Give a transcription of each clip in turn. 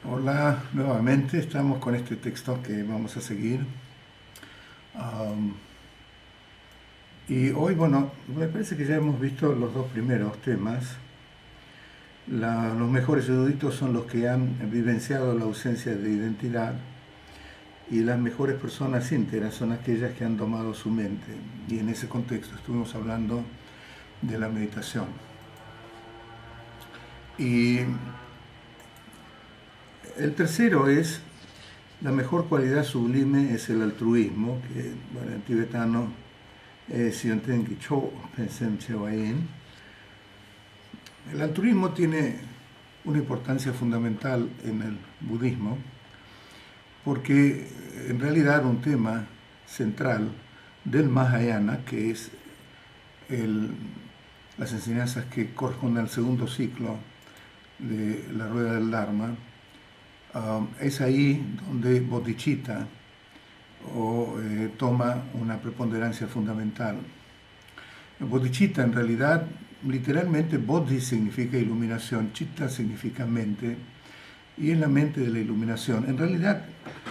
Hola, nuevamente estamos con este texto que vamos a seguir. Am, y hoy, bueno, me parece que ya hemos visto los dos primeros temas. Los mejores eruditos son los que han vivenciado la ausencia de identidad y las mejores personas íntegras son aquellas que han domado su mente. Y en ese contexto estuvimos hablando de la meditación. Y el tercero es: la mejor cualidad sublime es el altruismo, que bueno, en tibetano es Sionten Kicho Pensem Chewayin. El altruismo tiene una importancia fundamental en el budismo porque en realidad un tema central del Mahayana, que es el, las enseñanzas que corresponden al segundo ciclo de la rueda del Dharma, es ahí donde bodhicitta toma una preponderancia fundamental. Bodhicitta en realidad, literalmente, bodhi significa iluminación, chitta significa mente, y es la mente de la iluminación. En realidad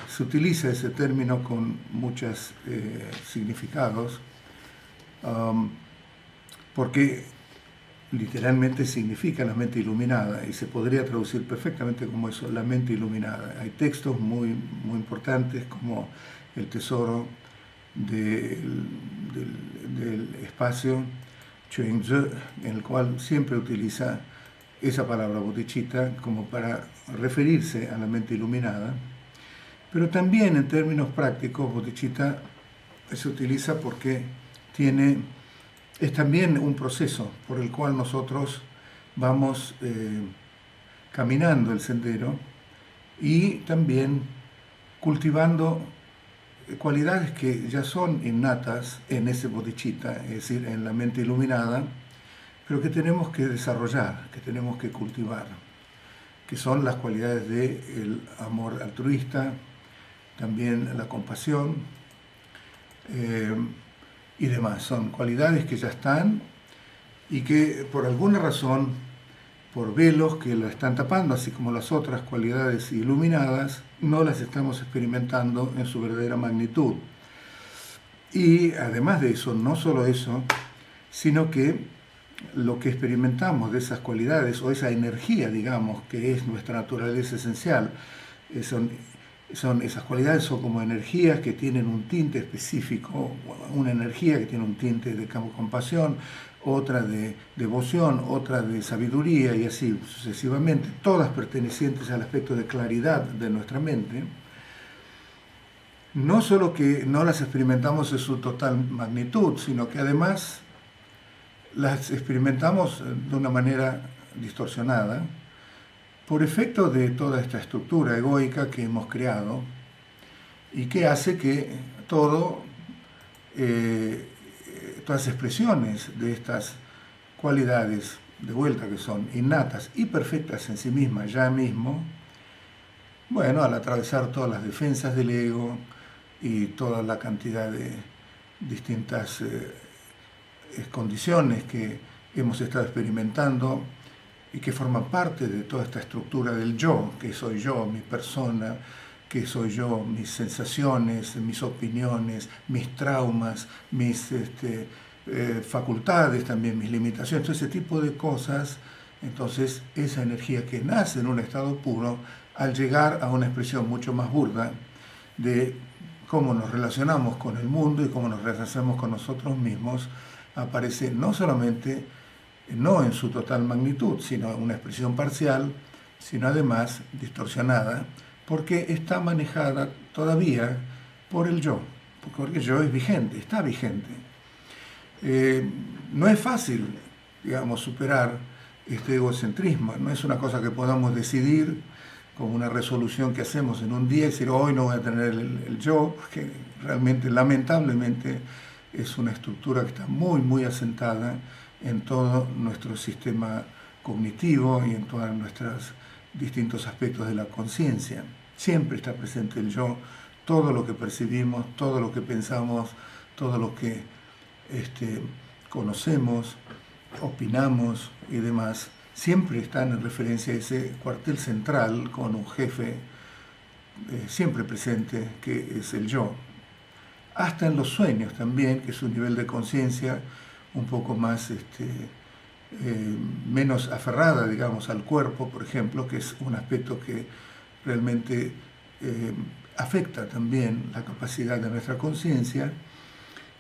se utiliza ese término con muchos significados, porque literalmente significa la mente iluminada y se podría traducir perfectamente como eso, la mente iluminada. Hay textos muy, muy importantes como el tesoro del espacio, Chuang-Tzu, en el cual siempre utiliza esa palabra bodhicitta como para referirse a la mente iluminada. Pero también en términos prácticos, bodhicitta se utiliza porque es también un proceso por el cual nosotros vamos caminando el sendero y también cultivando cualidades que ya son innatas en ese bodhicitta, es decir, en la mente iluminada, pero que tenemos que desarrollar, que tenemos que cultivar, que son las cualidades del amor altruista, también la compasión y demás. Son cualidades que ya están y que por alguna razón, por velos que la están tapando, así como las otras cualidades iluminadas, no las estamos experimentando en su verdadera magnitud. Y además de eso, no solo eso, sino que lo que experimentamos de esas cualidades o esa energía, digamos, que es nuestra naturaleza esencial, esas cualidades son como energías que tienen un tinte específico, una energía que tiene un tinte de compasión, otra de devoción, otra de sabiduría y así sucesivamente, todas pertenecientes al aspecto de claridad de nuestra mente. No solo que no las experimentamos en su total magnitud, sino que además las experimentamos de una manera distorsionada por efecto de toda esta estructura egoica que hemos creado y que hace que todas expresiones de estas cualidades, de vuelta, que son innatas y perfectas en sí mismas ya mismo, bueno, al atravesar todas las defensas del ego y toda la cantidad de distintas condiciones que hemos estado experimentando y que forman parte de toda esta estructura del yo, que soy yo, mi persona, que soy yo, mis sensaciones, mis opiniones, mis traumas, mis facultades, también mis limitaciones, todo ese tipo de cosas. Entonces, esa energía que nace en un estado puro, al llegar a una expresión mucho más burda de cómo nos relacionamos con el mundo y cómo nos relacionamos con nosotros mismos, aparece no solamente, no en su total magnitud, sino una expresión parcial, sino además distorsionada, porque está manejada todavía por el yo, porque el yo es vigente, está vigente. No es fácil, digamos, superar este egocentrismo, no es una cosa que podamos decidir como una resolución que hacemos en un día y decir hoy no voy a tener el yo, porque realmente, lamentablemente, es una estructura que está muy, muy asentada en todo nuestro sistema cognitivo y en todos nuestros distintos aspectos de la conciencia. Siempre está presente el yo, todo lo que percibimos, todo lo que pensamos, todo lo que conocemos, opinamos y demás, siempre están en referencia a ese cuartel central con un jefe siempre presente, que es el yo. Hasta en los sueños también, que es un nivel de conciencia un poco más, menos aferrada, digamos, al cuerpo, por ejemplo, que es un aspecto que realmente afecta también la capacidad de nuestra conciencia.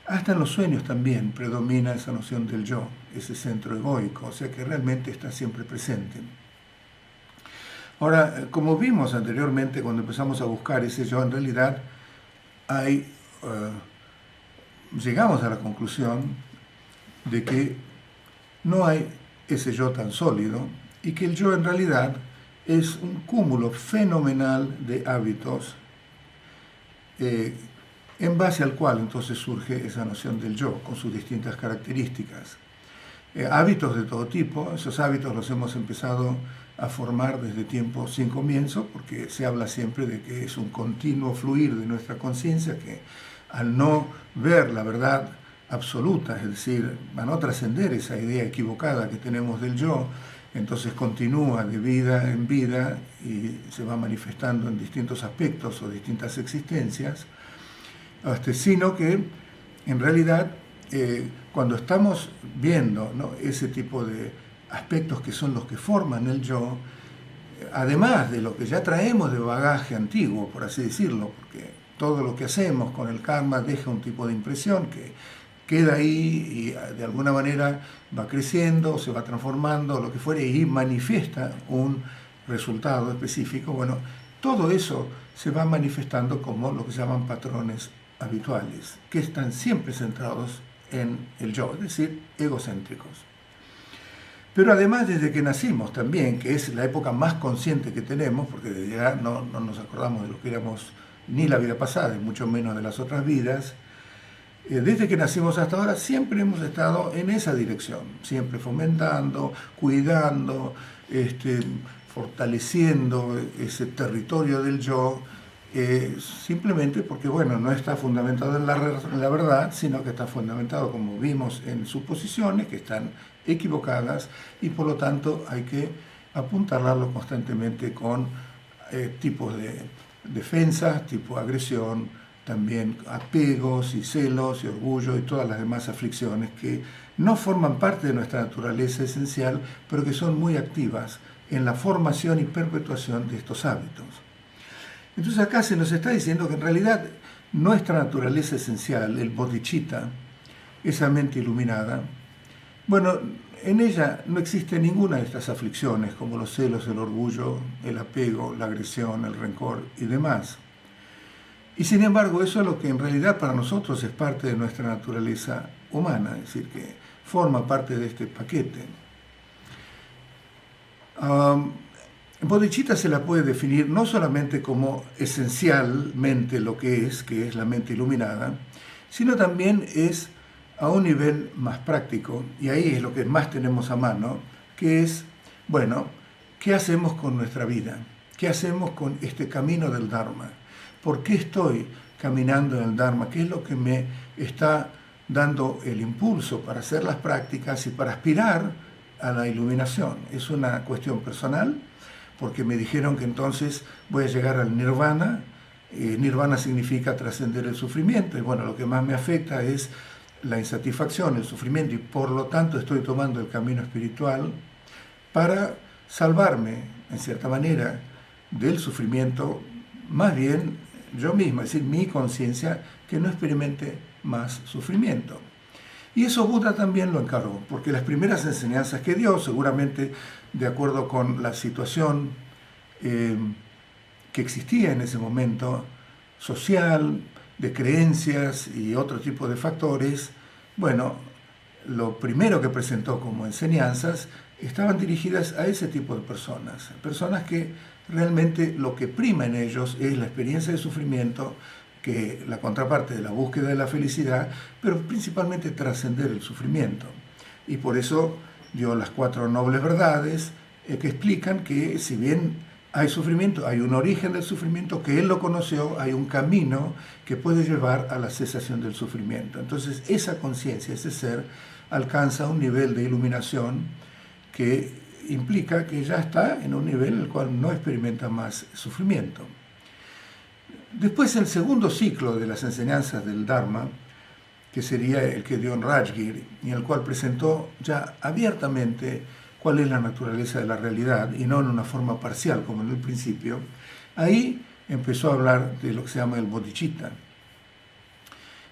Hasta en los sueños también predomina esa noción del yo, ese centro egoico, o sea que realmente está siempre presente. Ahora, como vimos anteriormente cuando empezamos a buscar ese yo, en realidad llegamos a la conclusión de que no hay ese yo tan sólido y que el yo en realidad es un cúmulo fenomenal de hábitos en base al cual entonces surge esa noción del yo con sus distintas características. Hábitos de todo tipo, esos hábitos los hemos empezado a formar desde tiempos sin comienzo, porque se habla siempre de que es un continuo fluir de nuestra conciencia que al no ver la verdad absoluta, es decir, a no trascender esa idea equivocada que tenemos del yo, entonces continúa de vida en vida y se va manifestando en distintos aspectos o distintas existencias, sino que en realidad cuando estamos viendo, ¿no?, ese tipo de aspectos que son los que forman el yo, además de lo que ya traemos de bagaje antiguo, por así decirlo, porque todo lo que hacemos con el karma deja un tipo de impresión que queda ahí y de alguna manera va creciendo, se va transformando, lo que fuere, y manifiesta un resultado específico. Bueno, todo eso se va manifestando como lo que se llaman patrones habituales, que están siempre centrados en el yo, es decir, egocéntricos. Pero además, desde que nacimos también, que es la época más consciente que tenemos, porque desde ya no nos acordamos de lo que éramos ni la vida pasada, y mucho menos de las otras vidas, desde que nacimos hasta ahora siempre hemos estado en esa dirección, siempre fomentando, cuidando, fortaleciendo ese territorio del yo, simplemente porque, bueno, no está fundamentado en la verdad, sino que está fundamentado, como vimos, en suposiciones que están equivocadas y por lo tanto hay que apuntalarlo constantemente con tipos de defensa, tipo agresión, también apegos y celos y orgullo y todas las demás aflicciones que no forman parte de nuestra naturaleza esencial, pero que son muy activas en la formación y perpetuación de estos hábitos. Entonces acá se nos está diciendo que en realidad nuestra naturaleza esencial, el bodhicitta, esa mente iluminada, bueno, en ella no existe ninguna de estas aflicciones como los celos, el orgullo, el apego, la agresión, el rencor y demás. Y sin embargo, eso es lo que en realidad para nosotros es parte de nuestra naturaleza humana, es decir, que forma parte de este paquete. Bodhicitta se la puede definir no solamente como esencialmente lo que es la mente iluminada, sino también es a un nivel más práctico, y ahí es lo que más tenemos a mano, que es, bueno, ¿qué hacemos con nuestra vida? ¿Qué hacemos con este camino del Dharma? ¿Por qué estoy caminando en el Dharma? ¿Qué es lo que me está dando el impulso para hacer las prácticas y para aspirar a la iluminación? ¿Es una cuestión personal? Porque me dijeron que entonces voy a llegar al nirvana. Nirvana significa trascender el sufrimiento. Y bueno, lo que más me afecta es la insatisfacción, el sufrimiento, y por lo tanto estoy tomando el camino espiritual para salvarme, en cierta manera, del sufrimiento, más bien yo mismo, es decir, mi conciencia, que no experimente más sufrimiento. Y eso Buda también lo encargó, porque las primeras enseñanzas que dio, seguramente de acuerdo con la situación que existía en ese momento, social, de creencias y otro tipo de factores, bueno, lo primero que presentó como enseñanzas estaban dirigidas a ese tipo de personas, personas que realmente lo que prima en ellos es la experiencia de sufrimiento, que la contraparte de la búsqueda de la felicidad, pero principalmente trascender el sufrimiento. Y por eso dio las 4 nobles verdades que explican que si bien hay sufrimiento, hay un origen del sufrimiento, que él lo conoció, hay un camino que puede llevar a la cesación del sufrimiento. Entonces esa conciencia, ese ser, alcanza un nivel de iluminación que implica que ya está en un nivel en el cual no experimenta más sufrimiento. Después, el segundo ciclo de las enseñanzas del Dharma, que sería el que dio en Rajgir, y en el cual presentó ya abiertamente cuál es la naturaleza de la realidad, y no en una forma parcial como en el principio, ahí empezó a hablar de lo que se llama el bodhicitta.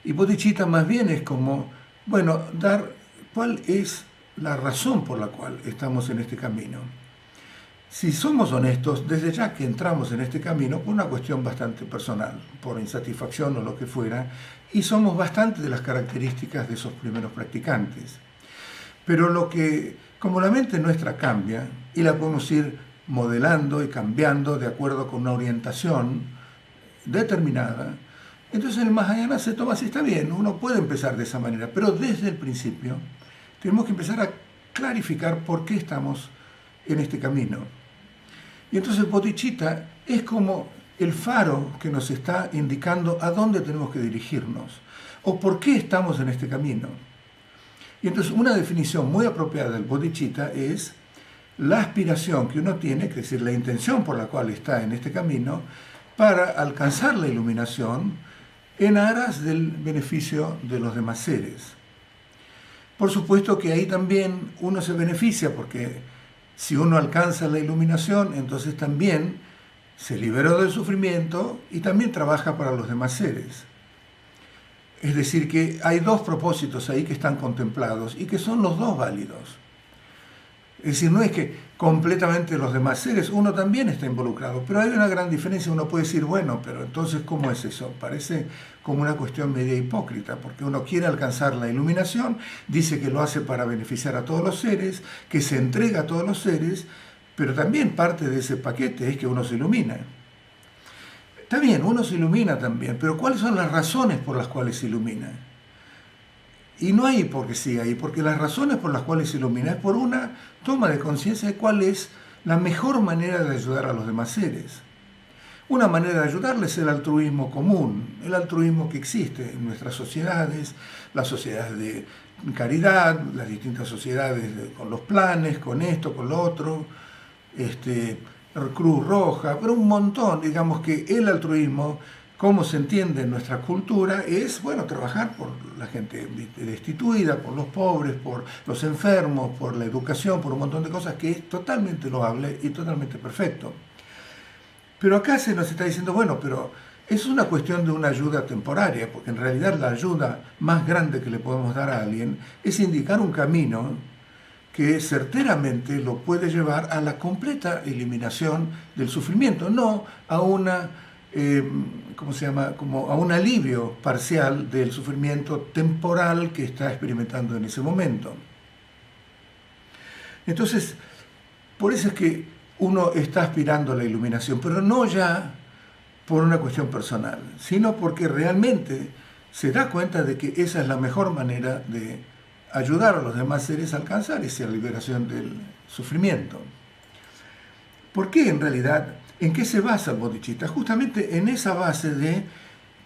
Y bodhicitta más bien es como, bueno, dar cuál es la razón por la cual estamos en este camino. Si somos honestos, desde ya que entramos en este camino, por una cuestión bastante personal, por insatisfacción o lo que fuera, y somos bastante de las características de esos primeros practicantes. Pero como la mente nuestra cambia, y la podemos ir modelando y cambiando de acuerdo con una orientación determinada, entonces el Mahayana se toma así, está bien, uno puede empezar de esa manera, pero desde el principio tenemos que empezar a clarificar por qué estamos en este camino. Y entonces el bodhicitta es como el faro que nos está indicando a dónde tenemos que dirigirnos o por qué estamos en este camino. Y entonces una definición muy apropiada del bodhicitta es la aspiración que uno tiene, es decir, la intención por la cual está en este camino, para alcanzar la iluminación en aras del beneficio de los demás seres. Por supuesto que ahí también uno se beneficia, porque si uno alcanza la iluminación, entonces también se liberó del sufrimiento y también trabaja para los demás seres. Es decir, que hay dos propósitos ahí que están contemplados y que son los dos válidos. Es decir, no es que completamente los demás seres, uno también está involucrado, pero hay una gran diferencia. Uno puede decir, bueno, pero entonces, ¿cómo es eso? Parece como una cuestión media hipócrita, porque uno quiere alcanzar la iluminación, dice que lo hace para beneficiar a todos los seres, que se entrega a todos los seres, pero también parte de ese paquete es que uno se ilumina. Está bien, uno se ilumina también, pero ¿cuáles son las razones por las cuales se ilumina? Y no hay hipocresía ahí, porque las razones por las cuales se ilumina es por una toma de conciencia de cuál es la mejor manera de ayudar a los demás seres. Una manera de ayudarles es el altruismo común, el altruismo que existe en nuestras sociedades, las sociedades de caridad, las distintas sociedades con los planes, con esto, con lo otro, Cruz Roja, pero un montón. Digamos que el altruismo, como se entiende en nuestra cultura, es, bueno, trabajar por la gente destituida, por los pobres, por los enfermos, por la educación, por un montón de cosas que es totalmente loable y totalmente perfecto. Pero acá se nos está diciendo, bueno, pero es una cuestión de una ayuda temporaria, porque en realidad la ayuda más grande que le podemos dar a alguien es indicar un camino que certeramente lo puede llevar a la completa eliminación del sufrimiento, no a una, como a un alivio parcial del sufrimiento temporal que está experimentando en ese momento. Entonces, por eso es que uno está aspirando a la iluminación, pero no ya por una cuestión personal, sino porque realmente se da cuenta de que esa es la mejor manera de ayudar a los demás seres a alcanzar esa liberación del sufrimiento. ¿Por qué en realidad? ¿En qué se basa el bodhicitta? Justamente en esa base de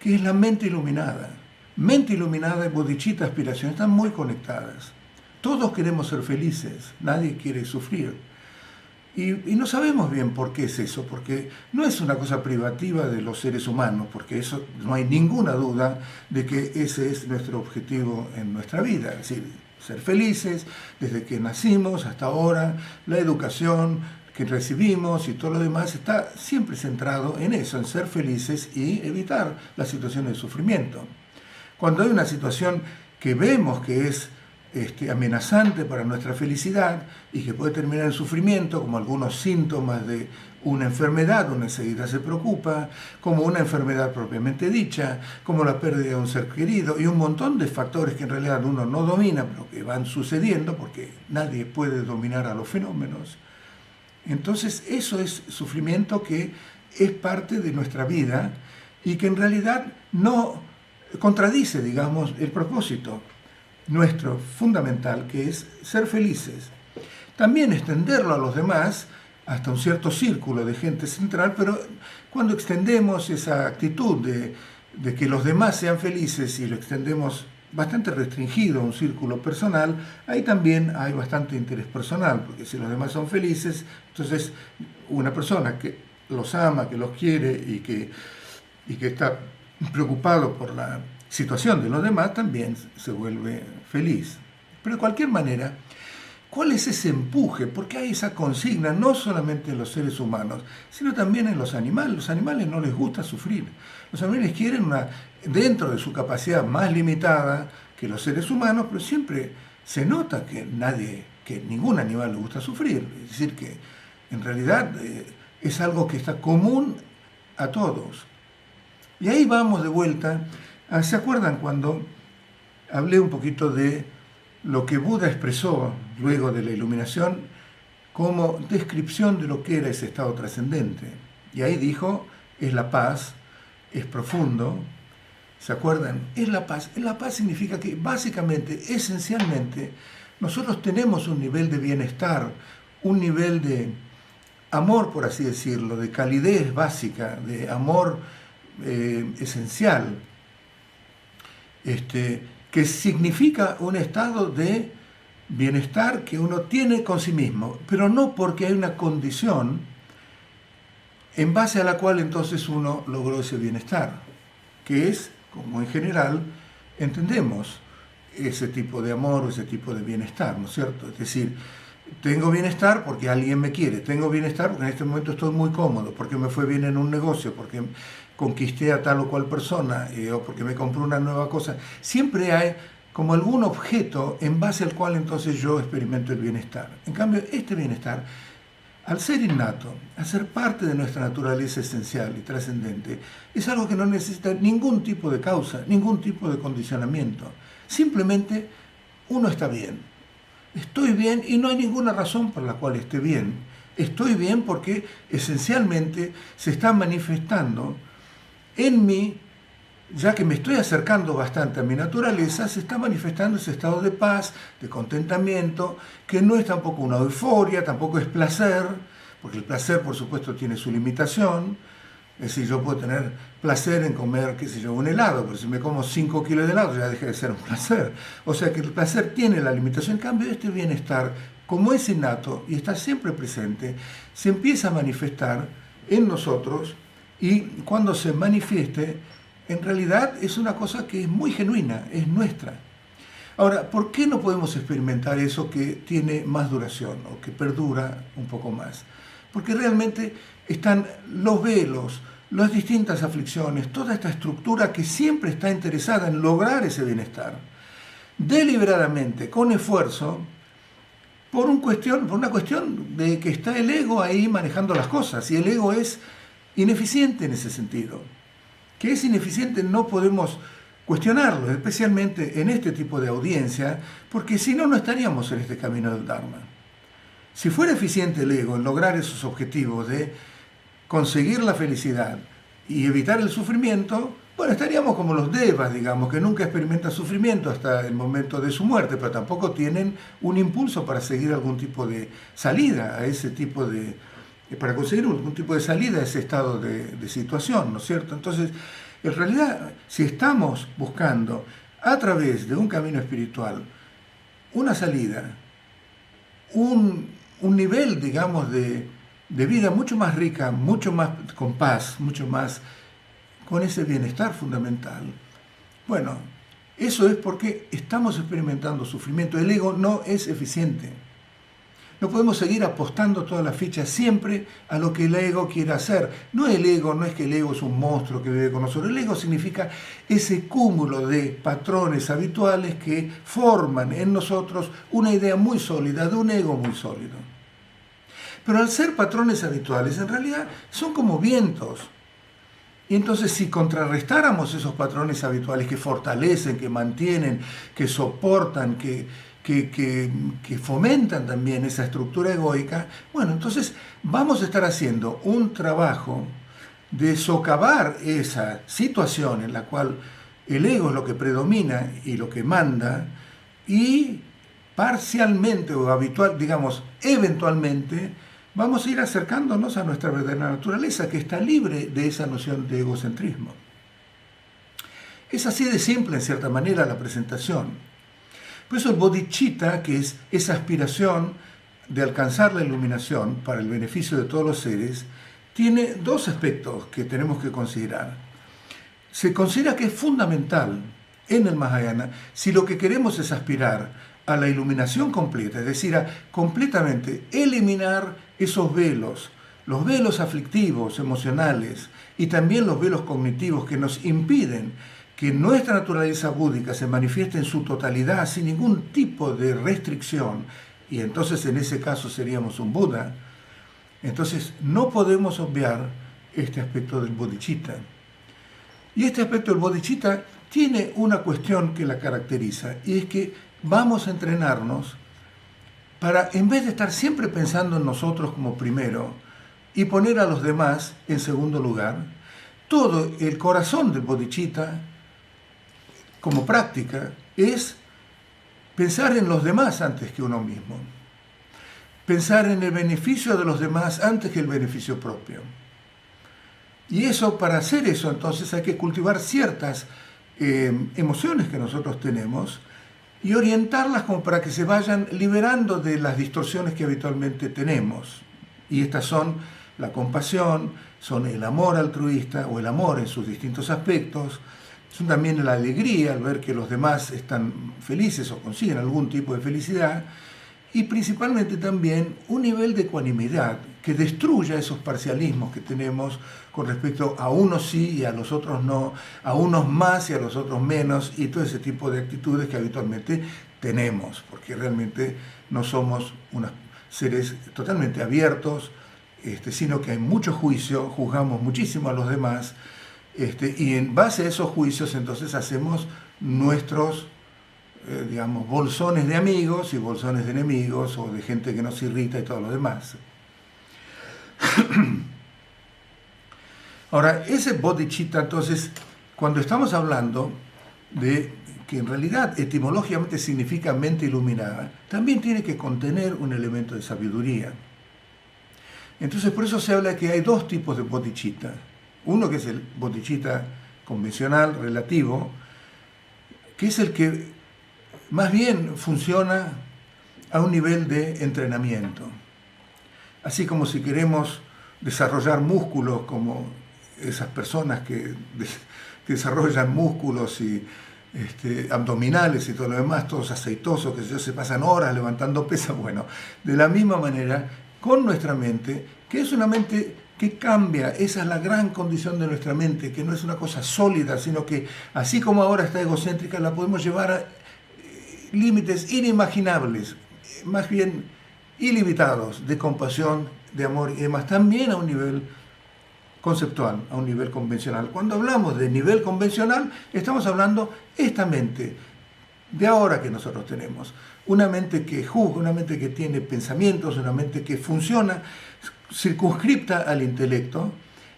que es la mente iluminada. Mente iluminada y bodhicitta, aspiración, están muy conectadas. Todos queremos ser felices, nadie quiere sufrir. Y no sabemos bien por qué es eso, porque no es una cosa privativa de los seres humanos, porque eso no hay ninguna duda de que ese es nuestro objetivo en nuestra vida, es decir, ser felices desde que nacimos hasta ahora, la educación que recibimos y todo lo demás está siempre centrado en eso, en ser felices y evitar las situaciones de sufrimiento. Cuando hay una situación que vemos que es amenazante para nuestra felicidad y que puede terminar en sufrimiento, como algunos síntomas de una enfermedad, uno enseguida se preocupa, como una enfermedad propiamente dicha, como la pérdida de un ser querido y un montón de factores que en realidad uno no domina, pero que van sucediendo porque nadie puede dominar a los fenómenos. Entonces eso es sufrimiento que es parte de nuestra vida y que en realidad no contradice, digamos, el propósito nuestro fundamental, que es ser felices. También extenderlo a los demás hasta un cierto círculo de gente central, pero cuando extendemos esa actitud de que los demás sean felices y lo extendemos bastante restringido, un círculo personal, ahí también hay bastante interés personal, porque si los demás son felices, entonces una persona que los ama, que los quiere y que está preocupado por la situación de los demás, también se vuelve feliz. Pero de cualquier manera, ¿cuál es ese empuje? ¿Por qué hay esa consigna no solamente en los seres humanos, sino también en los animales? Los animales no les gusta sufrir. Los animales quieren dentro de su capacidad más limitada que los seres humanos, pero siempre se nota que ningún animal le gusta sufrir. Es decir, que en realidad es algo que está común a todos. Y ahí vamos de vuelta. ¿Se acuerdan cuando hablé un poquito de lo que Buda expresó luego de la iluminación como descripción de lo que era ese estado trascendente? Y ahí dijo, es la paz, es profundo. ¿Se acuerdan? Es la paz. La paz significa que básicamente, esencialmente, nosotros tenemos un nivel de bienestar, un nivel de amor, por así decirlo, de calidez básica, de amor esencial, que significa un estado de bienestar que uno tiene con sí mismo, pero no porque hay una condición en base a la cual entonces uno logró ese bienestar, que es, como en general entendemos ese tipo de amor o ese tipo de bienestar, ¿no es cierto? Es decir, tengo bienestar porque alguien me quiere, tengo bienestar porque en este momento estoy muy cómodo, porque me fue bien en un negocio, porque conquisté a tal o cual persona, o porque me compré una nueva cosa. Siempre hay como algún objeto en base al cual entonces yo experimento el bienestar. En cambio, este bienestar, al ser innato, al ser parte de nuestra naturaleza esencial y trascendente, es algo que no necesita ningún tipo de causa, ningún tipo de condicionamiento. Simplemente uno está bien. Estoy bien y no hay ninguna razón por la cual esté bien. Estoy bien porque esencialmente se está manifestando en mí, ya que me estoy acercando bastante a mi naturaleza, se está manifestando ese estado de paz, de contentamiento, que no es tampoco una euforia, tampoco es placer, porque el placer, por supuesto, tiene su limitación. Es decir, yo puedo tener placer en comer, qué sé yo, un helado, pero si me como 5 kilos de helado ya deja de ser un placer. O sea que el placer tiene la limitación. En cambio, este bienestar, como es innato y está siempre presente, se empieza a manifestar en nosotros y cuando se manifieste, en realidad es una cosa que es muy genuina, es nuestra. Ahora, ¿por qué no podemos experimentar eso que tiene más duración o que perdura un poco más? Porque realmente están los velos, las distintas aflicciones, toda esta estructura que siempre está interesada en lograr ese bienestar, deliberadamente, con esfuerzo, por una cuestión de que está el ego ahí manejando las cosas, y el ego es ineficiente en ese sentido. Que es ineficiente no podemos cuestionarlo, especialmente en este tipo de audiencia, porque si no, no estaríamos en este camino del Dharma. Si fuera eficiente el ego en lograr esos objetivos de conseguir la felicidad y evitar el sufrimiento, bueno, estaríamos como los devas, digamos, que nunca experimentan sufrimiento hasta el momento de su muerte, pero tampoco tienen un impulso para seguir algún tipo de salida a ese tipo de... para conseguir algún tipo de salida a ese estado de situación, ¿no es cierto? Entonces, en realidad, si estamos buscando a través de un camino espiritual una salida, un nivel, digamos, de vida mucho más rica, mucho más con paz, mucho más con ese bienestar fundamental, bueno, eso es porque estamos experimentando sufrimiento. El ego no es eficiente. No podemos seguir apostando todas las fichas siempre a lo que el ego quiere hacer. No es que el ego es un monstruo que vive con nosotros. El ego significa ese cúmulo de patrones habituales que forman en nosotros una idea muy sólida de un ego muy sólido. Pero al ser patrones habituales, en realidad son como vientos. Y entonces si contrarrestáramos esos patrones habituales que fortalecen, que mantienen, que soportan, que fomentan también esa estructura egoica, bueno, entonces vamos a estar haciendo un trabajo de socavar esa situación en la cual el ego es lo que predomina y lo que manda, y parcialmente o habitual, digamos, eventualmente, vamos a ir acercándonos a nuestra verdadera naturaleza, que está libre de esa noción de egocentrismo. Es así de simple, en cierta manera, la presentación. Por eso el bodhicitta, que es esa aspiración de alcanzar la iluminación para el beneficio de todos los seres, tiene dos aspectos que tenemos que considerar. Se considera que es fundamental en el Mahayana si lo que queremos es aspirar a la iluminación completa, es decir, a completamente eliminar esos velos, los velos aflictivos, emocionales, y también los velos cognitivos que nos impiden que nuestra naturaleza búdica se manifieste en su totalidad sin ningún tipo de restricción, y entonces en ese caso seríamos un Buda. Entonces no podemos obviar este aspecto del bodhicitta. Y este aspecto del bodhicitta tiene una cuestión que la caracteriza, y es que vamos a entrenarnos para, en vez de estar siempre pensando en nosotros como primero y poner a los demás en segundo lugar, todo el corazón del bodhicitta como práctica es pensar en los demás antes que uno mismo, pensar en el beneficio de los demás antes que el beneficio propio. Y eso, para hacer eso, entonces hay que cultivar ciertas emociones que nosotros tenemos y orientarlas como para que se vayan liberando de las distorsiones que habitualmente tenemos. Y estas son la compasión, son el amor altruista o el amor en sus distintos aspectos, son también la alegría al ver que los demás están felices o consiguen algún tipo de felicidad, y principalmente también un nivel de ecuanimidad que destruya esos parcialismos que tenemos con respecto a unos sí y a los otros no, a unos más y a los otros menos, y todo ese tipo de actitudes que habitualmente tenemos, porque realmente no somos unos seres totalmente abiertos, sino que hay mucho juicio, juzgamos muchísimo a los demás, y en base a esos juicios entonces hacemos nuestros bolsones de amigos y bolsones de enemigos o de gente que nos irrita y todo lo demás. Ahora, ese bodhicitta, entonces, cuando estamos hablando de que en realidad etimológicamente significa mente iluminada, también tiene que contener un elemento de sabiduría. Entonces, por eso se habla de que hay dos tipos de bodhicitta. Uno que es el bodhicitta convencional, relativo, que es el que más bien funciona a un nivel de entrenamiento. Así como si queremos desarrollar músculos, como esas personas que desarrollan músculos y abdominales y todo lo demás, todos aceitosos, que se pasan horas levantando pesas. Bueno, de la misma manera, con nuestra mente, que es una mente que cambia, esa es la gran condición de nuestra mente, que no es una cosa sólida, sino que así como ahora está egocéntrica, la podemos llevar a límites inimaginables, más bien ilimitados, de compasión, de amor y demás, también a un nivel conceptual, a un nivel convencional. Cuando hablamos de nivel convencional, estamos hablando esta mente de ahora que nosotros tenemos, una mente que juzga, una mente que tiene pensamientos, una mente que funciona circunscripta al intelecto,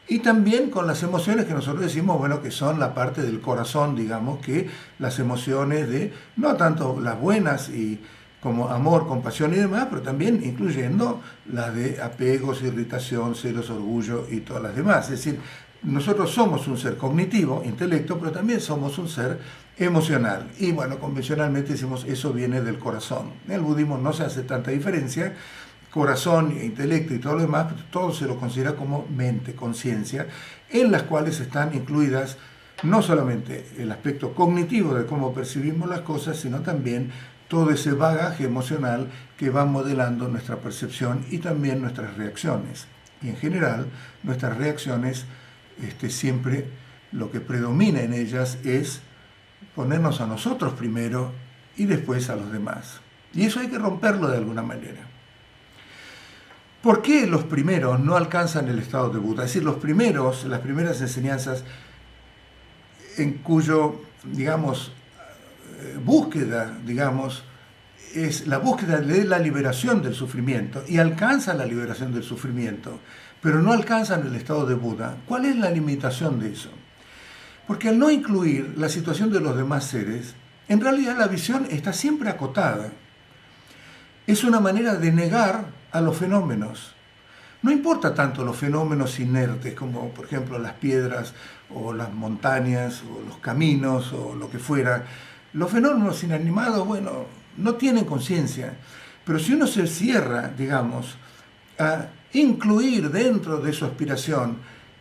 y también con las emociones que nosotros decimos, bueno, que son la parte del corazón, digamos, que las emociones de, no tanto las buenas y como amor, compasión y demás, pero también incluyendo las de apegos, irritación, celos, orgullo y todas las demás. Es decir, nosotros somos un ser cognitivo, intelecto, pero también somos un ser emocional. Y bueno, convencionalmente decimos, eso viene del corazón. En el budismo no se hace tanta diferencia, corazón, intelecto y todo lo demás, todo se lo considera como mente, conciencia, en las cuales están incluidas no solamente el aspecto cognitivo de cómo percibimos las cosas, sino también todo ese bagaje emocional que va modelando nuestra percepción y también nuestras reacciones. Y en general, nuestras reacciones, siempre lo que predomina en ellas es ponernos a nosotros primero y después a los demás. Y eso hay que romperlo de alguna manera. ¿Por qué los primeros no alcanzan el estado de Buda? Es decir, las primeras enseñanzas en cuyo, búsqueda, es la búsqueda de la liberación del sufrimiento, y alcanzan la liberación del sufrimiento, pero no alcanzan el estado de Buda. ¿Cuál es la limitación de eso? Porque al no incluir la situación de los demás seres, en realidad la visión está siempre acotada. Es una manera de negar a los fenómenos. No importa tanto los fenómenos inertes como por ejemplo las piedras o las montañas o los caminos o lo que fuera. Los fenómenos inanimados, bueno, no tienen conciencia, pero si uno se cierra, digamos, a incluir dentro de su aspiración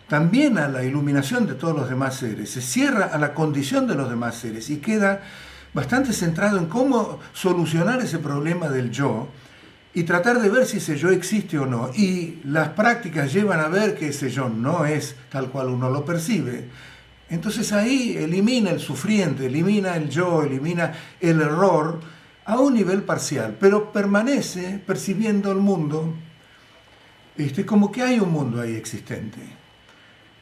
también a la iluminación de todos los demás seres, se cierra a la condición de los demás seres y queda bastante centrado en cómo solucionar ese problema del yo y tratar de ver si ese yo existe o no. Y las prácticas llevan a ver que ese yo no es tal cual uno lo percibe. Entonces ahí elimina el sufriente, elimina el yo, elimina el error a un nivel parcial, pero permanece percibiendo el mundo como que hay un mundo ahí existente.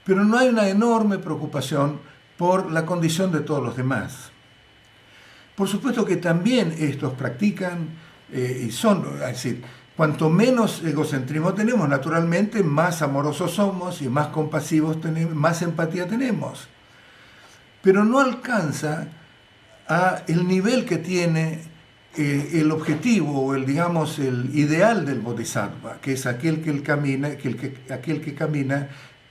Pero no hay una enorme preocupación por la condición de todos los demás. Por supuesto que también estos practican y son, es decir, cuanto menos egocentrismo tenemos, naturalmente más amorosos somos y más compasivos tenemos, más empatía tenemos. Pero no alcanza a el nivel que tiene el objetivo o digamos, el ideal del bodhisattva, que es aquel que camina, aquel que camina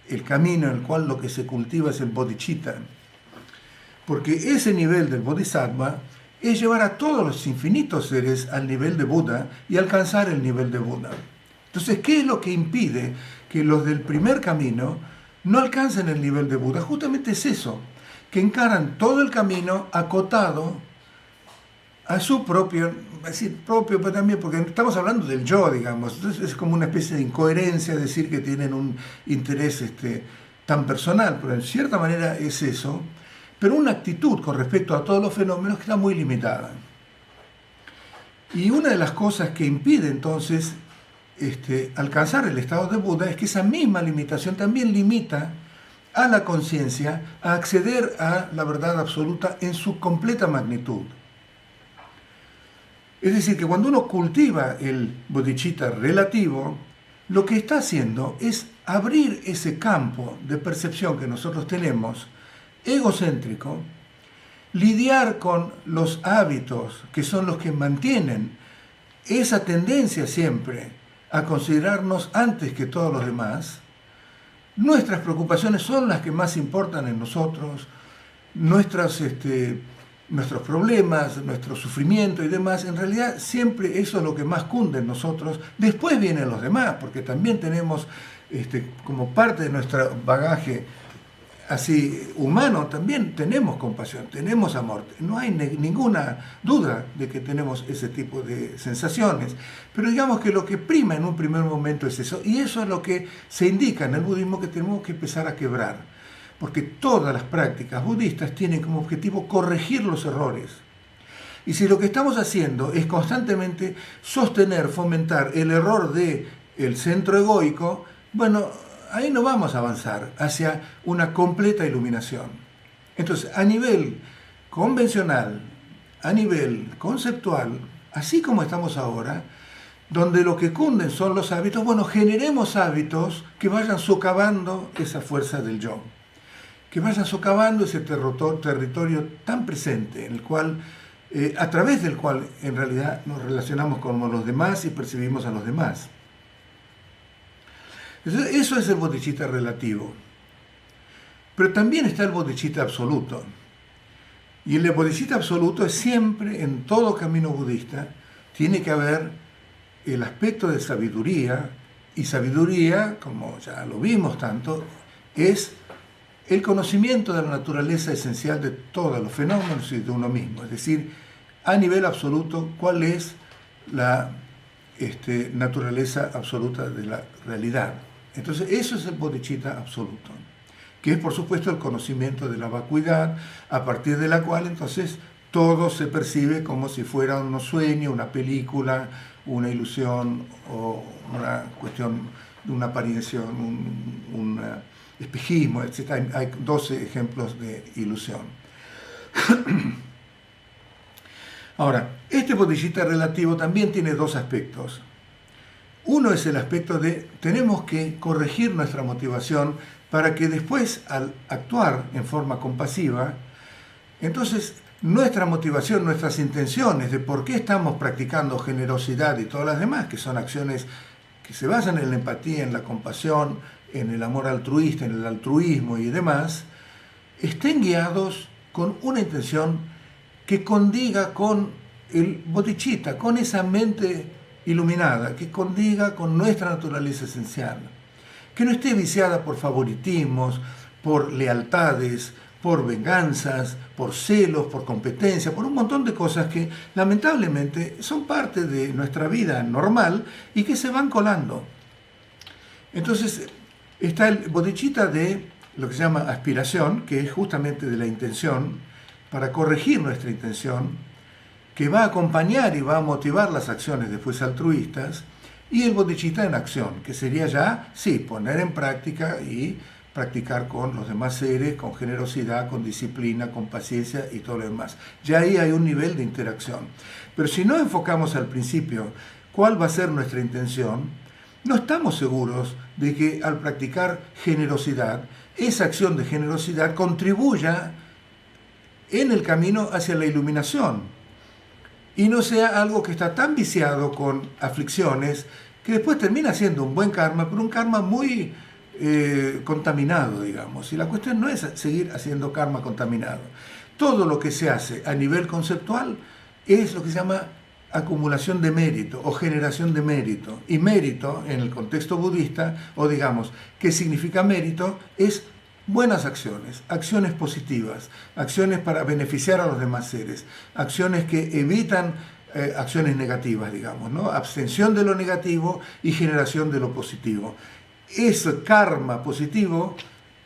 el camino en el cual lo que se cultiva es el bodhicitta. Porque ese nivel del bodhisattva es llevar a todos los infinitos seres al nivel de Buda y alcanzar el nivel de Buda. Entonces, ¿qué es lo que impide que los del primer camino no alcancen el nivel de Buda? Justamente es eso, que encaran todo el camino acotado a su propio, pero también, porque estamos hablando del yo, digamos, entonces es como una especie de incoherencia decir que tienen un interés tan personal, pero en cierta manera es eso, pero una actitud con respecto a todos los fenómenos que está muy limitada. Y una de las cosas que impide entonces alcanzar el estado de Buda es que esa misma limitación también limita a la conciencia a acceder a la verdad absoluta en su completa magnitud. Es decir, que cuando uno cultiva el bodhicitta relativo, lo que está haciendo es abrir ese campo de percepción que nosotros tenemos, egocéntrico, lidiar con los hábitos que son los que mantienen esa tendencia siempre a considerarnos antes que todos los demás. Nuestras preocupaciones son las que más importan en nosotros, nuestros problemas, nuestro sufrimiento y demás, en realidad siempre eso es lo que más cunde en nosotros. Después vienen los demás, porque también tenemos, como parte de nuestro bagaje así humano, también tenemos compasión, tenemos amor. No hay ninguna duda de que tenemos ese tipo de sensaciones. Pero digamos que lo que prima en un primer momento es eso, y eso es lo que se indica en el budismo que tenemos que empezar a quebrar. Porque todas las prácticas budistas tienen como objetivo corregir los errores. Y si lo que estamos haciendo es constantemente sostener, fomentar el error del centro egoico, bueno, ahí no vamos a avanzar hacia una completa iluminación. Entonces, a nivel convencional, a nivel conceptual, así como estamos ahora, donde lo que cunden son los hábitos, bueno, generemos hábitos que vayan socavando esa fuerza del yo, que vayan socavando ese territorio tan presente, en el cual, a través del cual en realidad nos relacionamos con los demás y percibimos a los demás. Eso es el bodhicitta relativo. Pero también está el bodhicitta absoluto. Y el bodhicitta absoluto es siempre, en todo camino budista, tiene que haber el aspecto de sabiduría, y sabiduría, como ya lo vimos tanto, es el conocimiento de la naturaleza esencial de todos los fenómenos y de uno mismo. Es decir, a nivel absoluto, cuál es la naturaleza absoluta de la realidad. Entonces, eso es el bodhicitta absoluto, que es, por supuesto, el conocimiento de la vacuidad, a partir de la cual, entonces, todo se percibe como si fuera un sueño, una película, una ilusión o una cuestión de una apariencia, un espejismo, etc. Hay 12 ejemplos de ilusión. Ahora, este bodhicitta relativo también tiene dos aspectos. Uno es el aspecto de tenemos que corregir nuestra motivación para que después, al actuar en forma compasiva, entonces nuestra motivación, nuestras intenciones de por qué estamos practicando generosidad y todas las demás, que son acciones que se basan en la empatía, en la compasión, en el amor altruista, en el altruismo y demás, estén guiados con una intención que condiga con el bodhicitta, con esa mente iluminada, que condiga con nuestra naturaleza esencial, que no esté viciada por favoritismos, por lealtades, por venganzas, por celos, por competencia, por un montón de cosas que lamentablemente son parte de nuestra vida normal y que se van colando. Entonces está el bodhicitta de lo que se llama aspiración, que es justamente de la intención, para corregir nuestra intención, que va a acompañar y va a motivar las acciones después altruistas, y el bodhicitta en acción, que sería ya, sí, poner en práctica y practicar con los demás seres, con generosidad, con disciplina, con paciencia y todo lo demás. Ya ahí hay un nivel de interacción. Pero si no enfocamos al principio cuál va a ser nuestra intención, no estamos seguros de que al practicar generosidad, esa acción de generosidad contribuya en el camino hacia la iluminación y no sea algo que está tan viciado con aflicciones que después termina siendo un buen karma, pero un karma muy contaminado, digamos. Y la cuestión no es seguir haciendo karma contaminado. Todo lo que se hace a nivel conceptual es lo que se llama acumulación de mérito o generación de mérito. Y mérito, en el contexto budista, o digamos, ¿qué significa mérito? Es buenas acciones, acciones positivas, acciones para beneficiar a los demás seres, acciones que evitan acciones negativas, digamos, ¿no? Abstención de lo negativo y generación de lo positivo. Ese karma positivo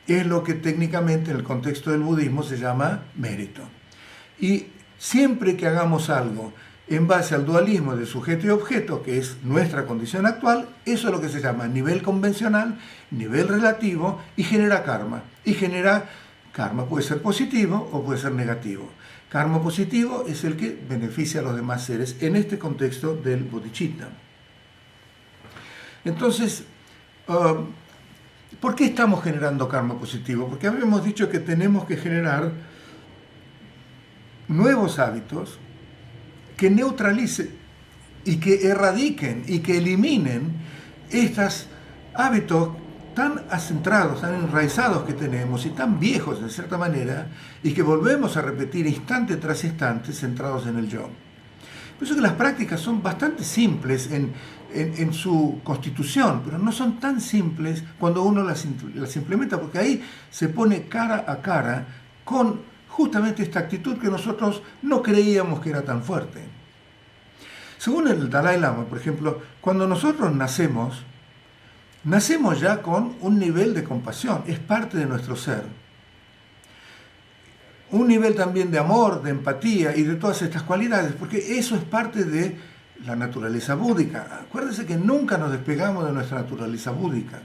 es lo que técnicamente en el contexto del budismo se llama mérito. Y siempre que hagamos algo en base al dualismo de sujeto y objeto, que es nuestra condición actual, eso es lo que se llama nivel convencional, nivel relativo, y genera karma. Y genera karma, puede ser positivo o puede ser negativo. Karma positivo es el que beneficia a los demás seres en este contexto del bodhicitta. Entonces, ¿por qué estamos generando karma positivo? Porque habíamos dicho que tenemos que generar nuevos hábitos que neutralicen y que erradiquen y que eliminen estos hábitos tan acentrados, tan enraizados que tenemos y tan viejos de cierta manera y que volvemos a repetir instante tras instante centrados en el yo. Por eso que las prácticas son bastante simples en su constitución, pero no son tan simples cuando uno las implementa, porque ahí se pone cara a cara con justamente esta actitud que nosotros no creíamos que era tan fuerte. Según el Dalai Lama, por ejemplo, cuando nosotros nacemos ya con un nivel de compasión, es parte de nuestro ser. Un nivel también de amor, de empatía y de todas estas cualidades, porque eso es parte de la naturaleza búdica. Acuérdense que nunca nos despegamos de nuestra naturaleza búdica.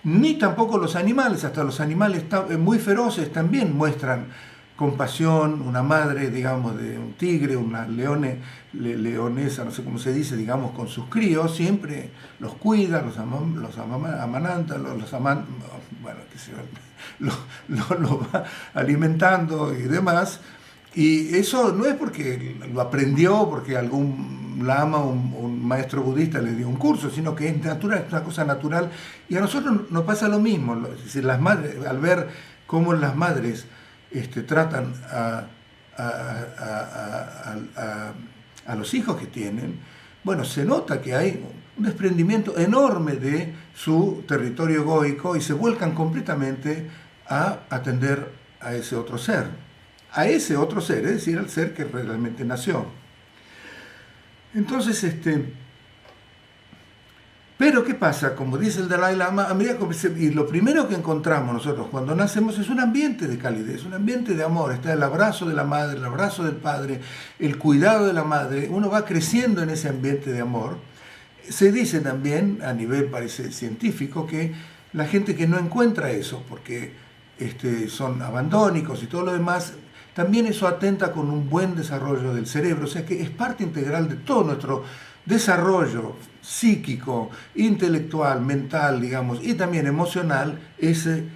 Ni tampoco los animales, hasta los animales muy feroces también muestran compasión. Una madre, digamos, de un tigre, una leonesa, no sé cómo se dice, digamos, con sus críos, siempre los cuida, los amananta, bueno, qué sé yo, lo va alimentando y demás. Y eso no es porque lo aprendió, porque algún lama, un maestro budista le dio un curso, sino que es natural, es una cosa natural. Y a nosotros nos pasa lo mismo. Es decir, las madres, al ver cómo las madres tratan a los hijos que tienen, bueno, se nota que hay un desprendimiento enorme de su territorio egoico y se vuelcan completamente a atender a ese otro ser. A ese otro ser, es decir, al ser que realmente nació. Entonces, pero ¿qué pasa? Como dice el Dalai Lama, a medida que y lo primero que encontramos nosotros cuando nacemos es un ambiente de calidez, un ambiente de amor. Está el abrazo de la madre, el abrazo del padre, el cuidado de la madre. Uno va creciendo en ese ambiente de amor. Se dice también, a nivel parece científico, que la gente que no encuentra eso, porque son abandónicos y todo lo demás, también eso atenta con un buen desarrollo del cerebro, o sea que es parte integral de todo nuestro desarrollo psíquico, intelectual, mental, digamos, y también emocional,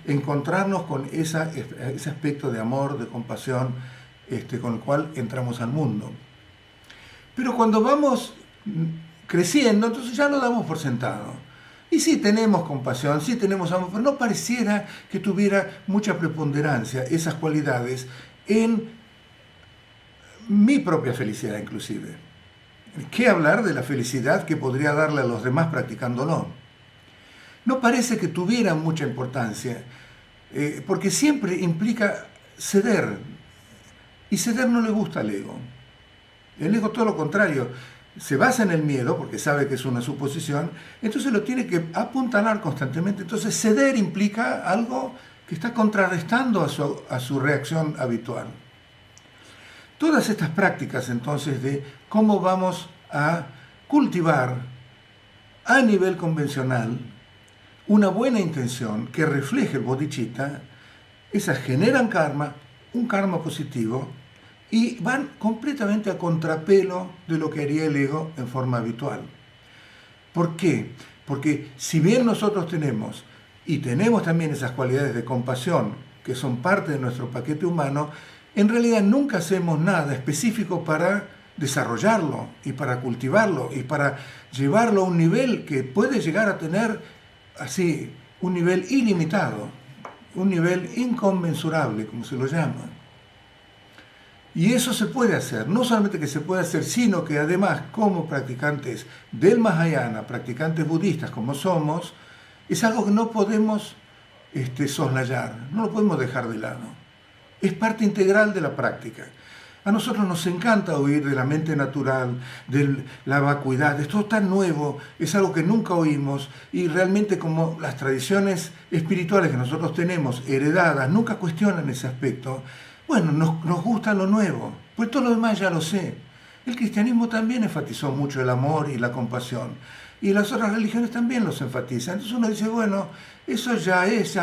encontrarnos con ese aspecto de amor, de compasión, con el cual entramos al mundo. Pero cuando vamos creciendo, entonces ya lo damos por sentado. Y sí tenemos compasión, sí tenemos amor, pero no pareciera que tuviera mucha preponderancia esas cualidades en mi propia felicidad inclusive. ¿Qué hablar de la felicidad que podría darle a los demás practicándolo? No parece que tuviera mucha importancia, porque siempre implica ceder, y ceder no le gusta al ego. El ego todo lo contrario, se basa en el miedo, porque sabe que es una suposición, entonces lo tiene que apuntalar constantemente. Entonces ceder implica algo que está contrarrestando a su reacción habitual. Todas estas prácticas entonces de cómo vamos a cultivar a nivel convencional una buena intención que refleje el bodhicitta, esas generan karma, un karma positivo, y van completamente a contrapelo de lo que haría el ego en forma habitual. ¿Por qué? Porque si bien nosotros tenemos también esas cualidades de compasión que son parte de nuestro paquete humano, en realidad nunca hacemos nada específico para desarrollarlo y para cultivarlo y para llevarlo a un nivel que puede llegar a tener así un nivel ilimitado, un nivel inconmensurable, como se lo llama. Y eso se puede hacer, no solamente que se puede hacer, sino que además como practicantes del Mahayana, practicantes budistas como somos, es algo que no podemos soslayar, no lo podemos dejar de lado. Es parte integral de la práctica. A nosotros nos encanta oír de la mente natural, de la vacuidad, esto es tan nuevo, es algo que nunca oímos y realmente como las tradiciones espirituales que nosotros tenemos heredadas nunca cuestionan ese aspecto. Bueno, nos gusta lo nuevo, pues todo lo demás ya lo sé. El cristianismo también enfatizó mucho el amor y la compasión y las otras religiones también los enfatizan. Entonces uno dice, bueno, eso ya es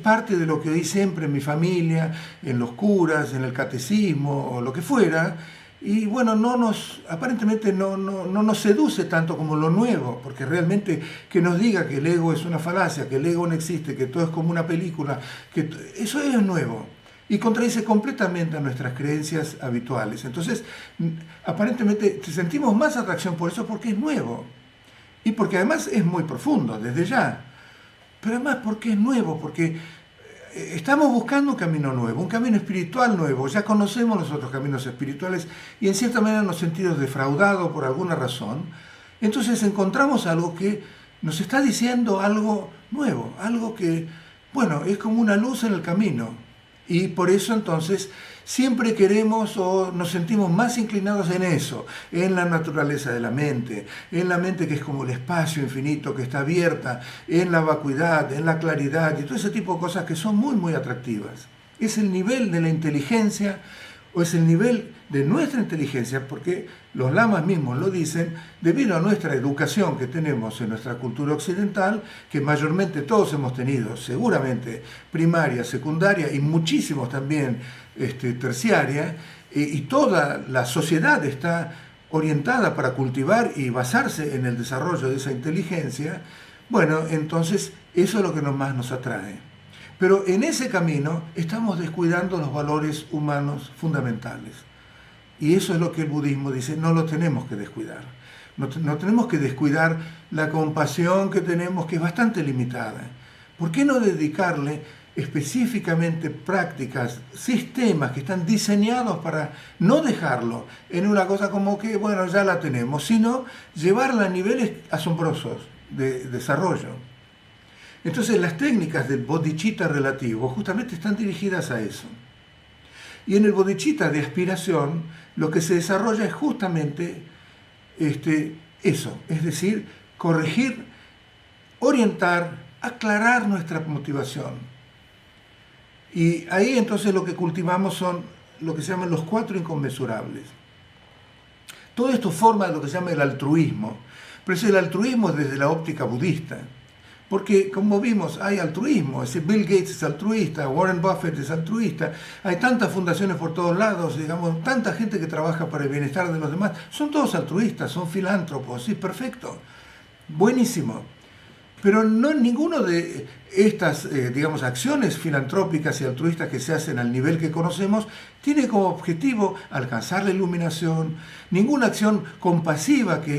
parte de lo que oí siempre en mi familia, en los curas, en el catecismo o lo que fuera, y bueno, aparentemente no nos seduce tanto como lo nuevo, porque realmente que nos diga que el ego es una falacia, que el ego no existe, que todo es como una película, que eso es nuevo y contradice completamente a nuestras creencias habituales. Entonces, aparentemente sentimos más atracción por eso porque es nuevo y porque además es muy profundo desde ya. Pero además porque es nuevo, porque estamos buscando un camino nuevo, un camino espiritual nuevo. Ya conocemos los otros caminos espirituales y en cierta manera nos sentimos defraudados por alguna razón. Entonces encontramos algo que nos está diciendo algo nuevo, algo que, bueno, es como una luz en el camino. Y por eso entonces siempre queremos o nos sentimos más inclinados en eso, en la naturaleza de la mente que es como el espacio infinito que está abierta, en la vacuidad, en la claridad y todo ese tipo de cosas que son muy, muy atractivas. Es el nivel de la inteligencia o es el nivel de nuestra inteligencia, porque los lamas mismos lo dicen, debido a nuestra educación que tenemos en nuestra cultura occidental, que mayormente todos hemos tenido, seguramente primaria, secundaria y muchísimos también terciaria, y toda la sociedad está orientada para cultivar y basarse en el desarrollo de esa inteligencia, bueno, entonces eso es lo que más nos atrae. Pero en ese camino estamos descuidando los valores humanos fundamentales. Y eso es lo que el budismo dice, no lo tenemos que descuidar. No tenemos que descuidar la compasión que tenemos, que es bastante limitada. ¿Por qué no dedicarle específicamente prácticas, sistemas que están diseñados para no dejarlo en una cosa como que, bueno, ya la tenemos, sino llevarla a niveles asombrosos de desarrollo? Entonces las técnicas del bodhicitta relativo justamente están dirigidas a eso. Y en el bodhicitta de aspiración lo que se desarrolla es justamente eso, es decir, corregir, orientar, aclarar nuestra motivación. Y ahí entonces lo que cultivamos son lo que se llaman los 4 inconmensurables. Todo esto forma lo que se llama el altruismo, pero es el altruismo desde la óptica budista. Porque, como vimos, hay altruismo. Bill Gates es altruista, Warren Buffett es altruista, hay tantas fundaciones por todos lados, digamos, tanta gente que trabaja para el bienestar de los demás. Son todos altruistas, son filántropos, sí, perfecto, buenísimo. Pero no en ninguno de estas, digamos, acciones filantrópicas y altruistas que se hacen al nivel que conocemos, tiene como objetivo alcanzar la iluminación. Ninguna acción compasiva que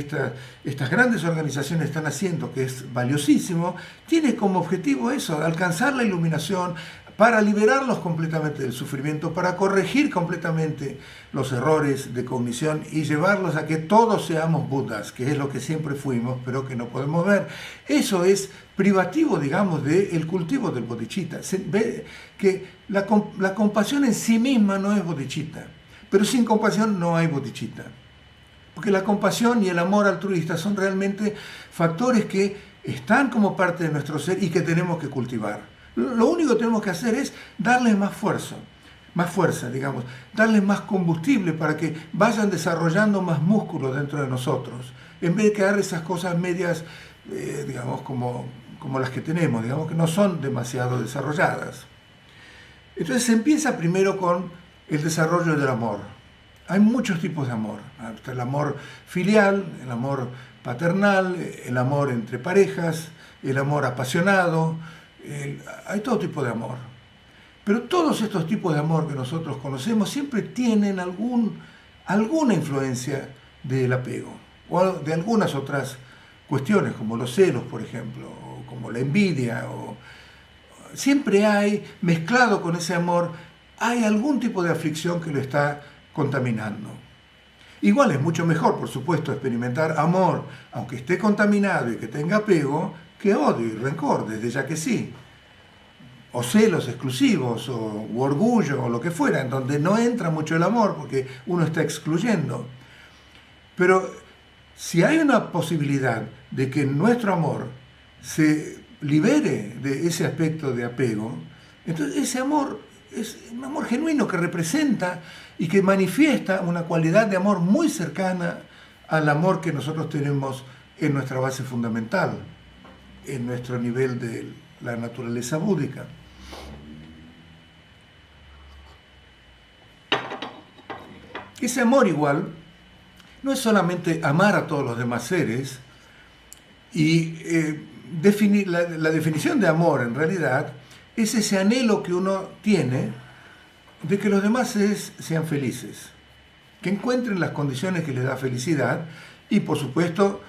estas grandes organizaciones están haciendo, que es valiosísimo, tiene como objetivo eso, alcanzar la iluminación, para liberarlos completamente del sufrimiento, para corregir completamente los errores de cognición y llevarlos a que todos seamos Budas, que es lo que siempre fuimos, pero que no podemos ver. Eso es privativo, digamos, del cultivo del bodhicitta. Se ve que la compasión en sí misma no es bodhicitta, pero sin compasión no hay bodhicitta. Porque la compasión y el amor altruista son realmente factores que están como parte de nuestro ser y que tenemos que cultivar. Lo único que tenemos que hacer es darles más fuerza, digamos, darles más combustible para que vayan desarrollando más músculo dentro de nosotros, en vez de quedar esas cosas medias, digamos, como las que tenemos, digamos, que no son demasiado desarrolladas. Entonces se empieza primero con el desarrollo del amor. Hay muchos tipos de amor. Está el amor filial, el amor paternal, el amor entre parejas, el amor apasionado. Hay todo tipo de amor. Pero todos estos tipos de amor que nosotros conocemos siempre tienen alguna influencia del apego o de algunas otras cuestiones, como los celos, por ejemplo, o como la envidia. Siempre hay, mezclado con ese amor, hay algún tipo de aflicción que lo está contaminando. Igual es mucho mejor, por supuesto, experimentar amor, aunque esté contaminado y que tenga apego, que odio y rencor, desde ya que sí. O celos exclusivos, o orgullo, o lo que fuera, en donde no entra mucho el amor, porque uno está excluyendo. Pero si hay una posibilidad de que nuestro amor se libere de ese aspecto de apego, entonces ese amor es un amor genuino que representa y que manifiesta una cualidad de amor muy cercana al amor que nosotros tenemos en nuestra base fundamental, en nuestro nivel de la naturaleza búdica. Ese amor igual no es solamente amar a todos los demás seres, y la definición de amor en realidad es ese anhelo que uno tiene de que los demás seres sean felices, que encuentren las condiciones que les da felicidad y por supuesto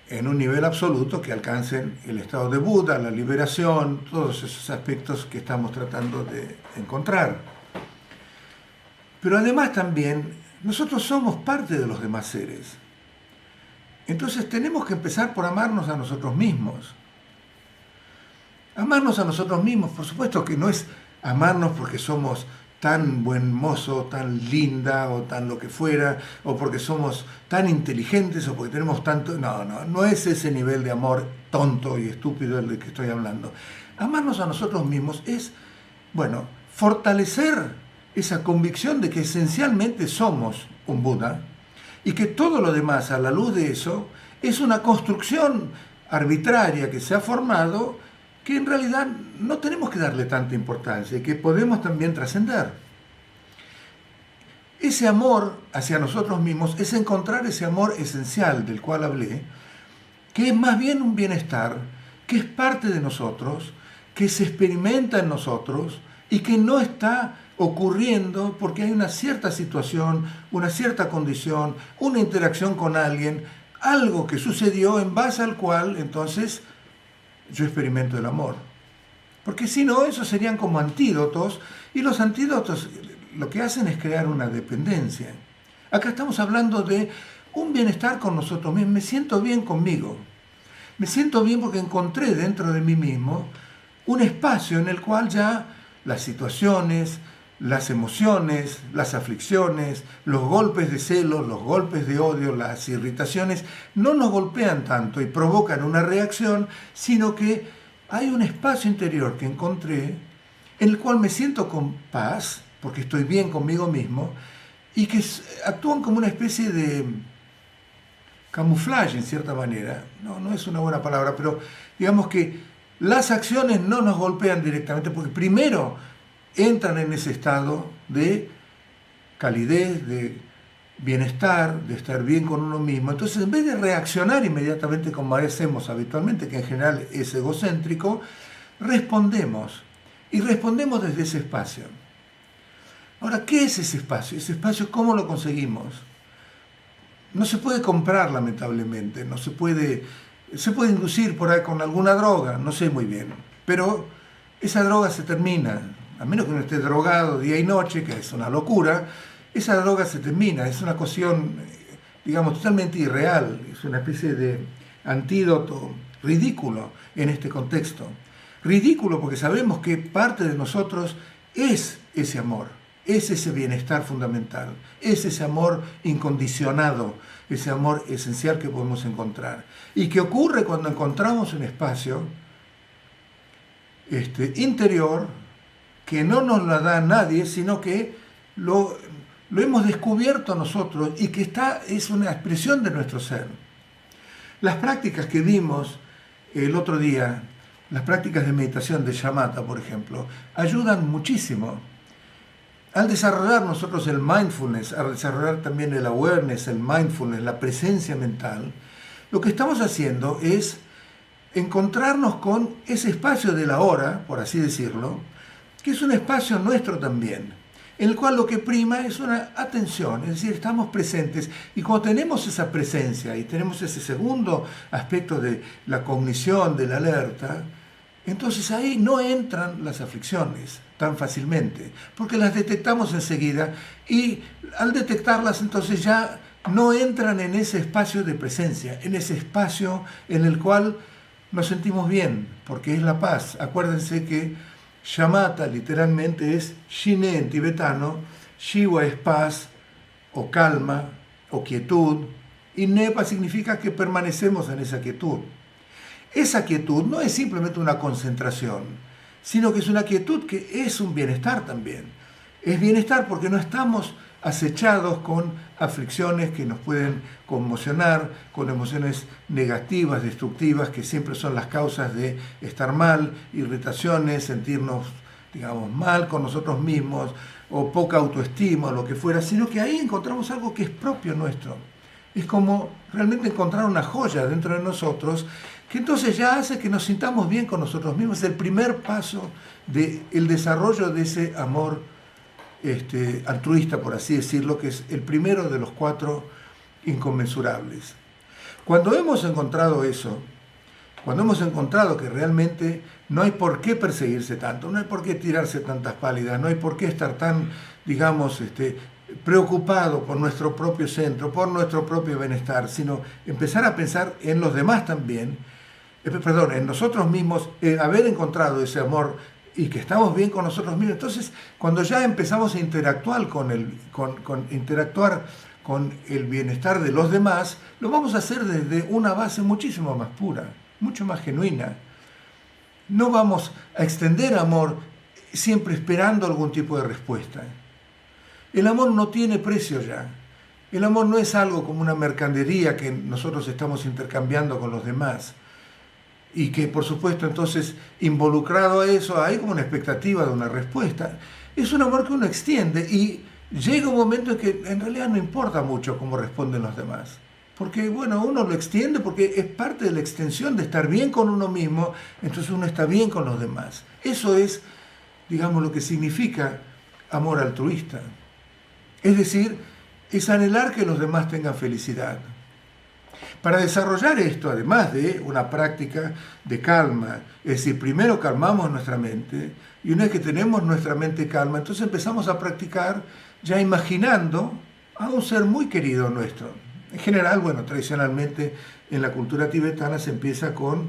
en un nivel absoluto que alcancen el estado de Buda, la liberación, todos esos aspectos que estamos tratando de encontrar. Pero además también nosotros somos parte de los demás seres. Entonces tenemos que empezar por amarnos a nosotros mismos. Amarnos a nosotros mismos, por supuesto que no es amarnos porque somos tan buen mozo, tan linda o tan lo que fuera, o porque somos tan inteligentes o porque tenemos tanto... No es ese nivel de amor tonto y estúpido del que estoy hablando. Amarnos a nosotros mismos es, fortalecer esa convicción de que esencialmente somos un Buda y que todo lo demás a la luz de eso es una construcción arbitraria que se ha formado que en realidad no tenemos que darle tanta importancia y que podemos también trascender. Ese amor hacia nosotros mismos es encontrar ese amor esencial del cual hablé, que es más bien un bienestar, que es parte de nosotros, que se experimenta en nosotros y que no está ocurriendo porque hay una cierta situación, una cierta condición, una interacción con alguien, algo que sucedió en base al cual entonces yo experimento el amor. Porque si no, esos serían como antídotos, y los antídotos lo que hacen es crear una dependencia. Acá estamos hablando de un bienestar con nosotros mismos. Me siento bien conmigo. Me siento bien porque encontré dentro de mí mismo un espacio en el cual ya las situaciones, las emociones, las aflicciones, los golpes de celos, los golpes de odio, las irritaciones, no nos golpean tanto y provocan una reacción, sino que hay un espacio interior que encontré en el cual me siento con paz, porque estoy bien conmigo mismo, y que actúan como una especie de camuflaje en cierta manera. No es una buena palabra, pero digamos que las acciones no nos golpean directamente, porque primero entran en ese estado de calidez, de bienestar, de estar bien con uno mismo. Entonces, en vez de reaccionar inmediatamente como hacemos habitualmente, que en general es egocéntrico, respondemos. Y respondemos desde ese espacio. Ahora, ¿qué es ese espacio? Ese espacio, ¿cómo lo conseguimos? No se puede comprar, lamentablemente, no se puede inducir por ahí con alguna droga, no sé muy bien, pero esa droga se termina, a menos que uno esté drogado día y noche, que es una locura, esa droga se termina, es una cuestión, digamos, totalmente irreal, es una especie de antídoto ridículo en este contexto. Ridículo porque sabemos que parte de nosotros es ese amor, es ese bienestar fundamental, es ese amor incondicionado, ese amor esencial que podemos encontrar. Y que ocurre cuando encontramos un espacio interior que no nos lo da nadie, sino que lo hemos descubierto nosotros y que es una expresión de nuestro ser. Las prácticas que vimos el otro día, las prácticas de meditación de shamatha, por ejemplo, ayudan muchísimo. Al desarrollar nosotros el mindfulness, al desarrollar también el awareness, el mindfulness, la presencia mental, lo que estamos haciendo es encontrarnos con ese espacio de la hora, por así decirlo, que es un espacio nuestro también, en el cual lo que prima es una atención, es decir, estamos presentes, y cuando tenemos esa presencia y tenemos ese segundo aspecto de la cognición, de la alerta, entonces ahí no entran las aflicciones tan fácilmente, porque las detectamos enseguida y al detectarlas entonces ya no entran en ese espacio de presencia, en ese espacio en el cual nos sentimos bien, porque es la paz. Acuérdense que shamatha literalmente es shine en tibetano, shiva es paz o calma o quietud, y nepa significa que permanecemos en esa quietud. Esa quietud no es simplemente una concentración, sino que es una quietud que es un bienestar también. Es bienestar porque no estamos acechados con aflicciones que nos pueden conmocionar, con emociones negativas, destructivas, que siempre son las causas de estar mal, irritaciones, sentirnos, digamos, mal con nosotros mismos, o poca autoestima, o lo que fuera, sino que ahí encontramos algo que es propio nuestro. Es como realmente encontrar una joya dentro de nosotros, que entonces ya hace que nos sintamos bien con nosotros mismos. Es el primer paso del desarrollo de ese amor altruista, por así decirlo, que es el primero de los 4 inconmensurables. Cuando hemos encontrado eso, cuando hemos encontrado que realmente no hay por qué perseguirse tanto, no hay por qué tirarse tantas pálidas, no hay por qué estar tan, digamos, preocupado por nuestro propio centro, por nuestro propio bienestar, sino empezar a pensar en los demás también, en nosotros mismos, haber encontrado ese amor y que estamos bien con nosotros mismos. Entonces, cuando ya empezamos a interactuar interactuar con el bienestar de los demás, lo vamos a hacer desde una base muchísimo más pura, mucho más genuina. No vamos a extender amor siempre esperando algún tipo de respuesta. El amor no tiene precio ya. El amor no es algo como una mercadería que nosotros estamos intercambiando con los demás. Y que, por supuesto, entonces, involucrado a eso, hay como una expectativa de una respuesta. Es un amor que uno extiende y llega un momento en que en realidad no importa mucho cómo responden los demás. Porque, bueno, uno lo extiende porque es parte de la extensión de estar bien con uno mismo, entonces uno está bien con los demás. Eso es, digamos, lo que significa amor altruista. Es decir, es anhelar que los demás tengan felicidad. Para desarrollar esto, además de una práctica de calma, es decir, primero calmamos nuestra mente y una vez que tenemos nuestra mente calma, entonces empezamos a practicar ya imaginando a un ser muy querido nuestro. En general, bueno, tradicionalmente en la cultura tibetana se empieza con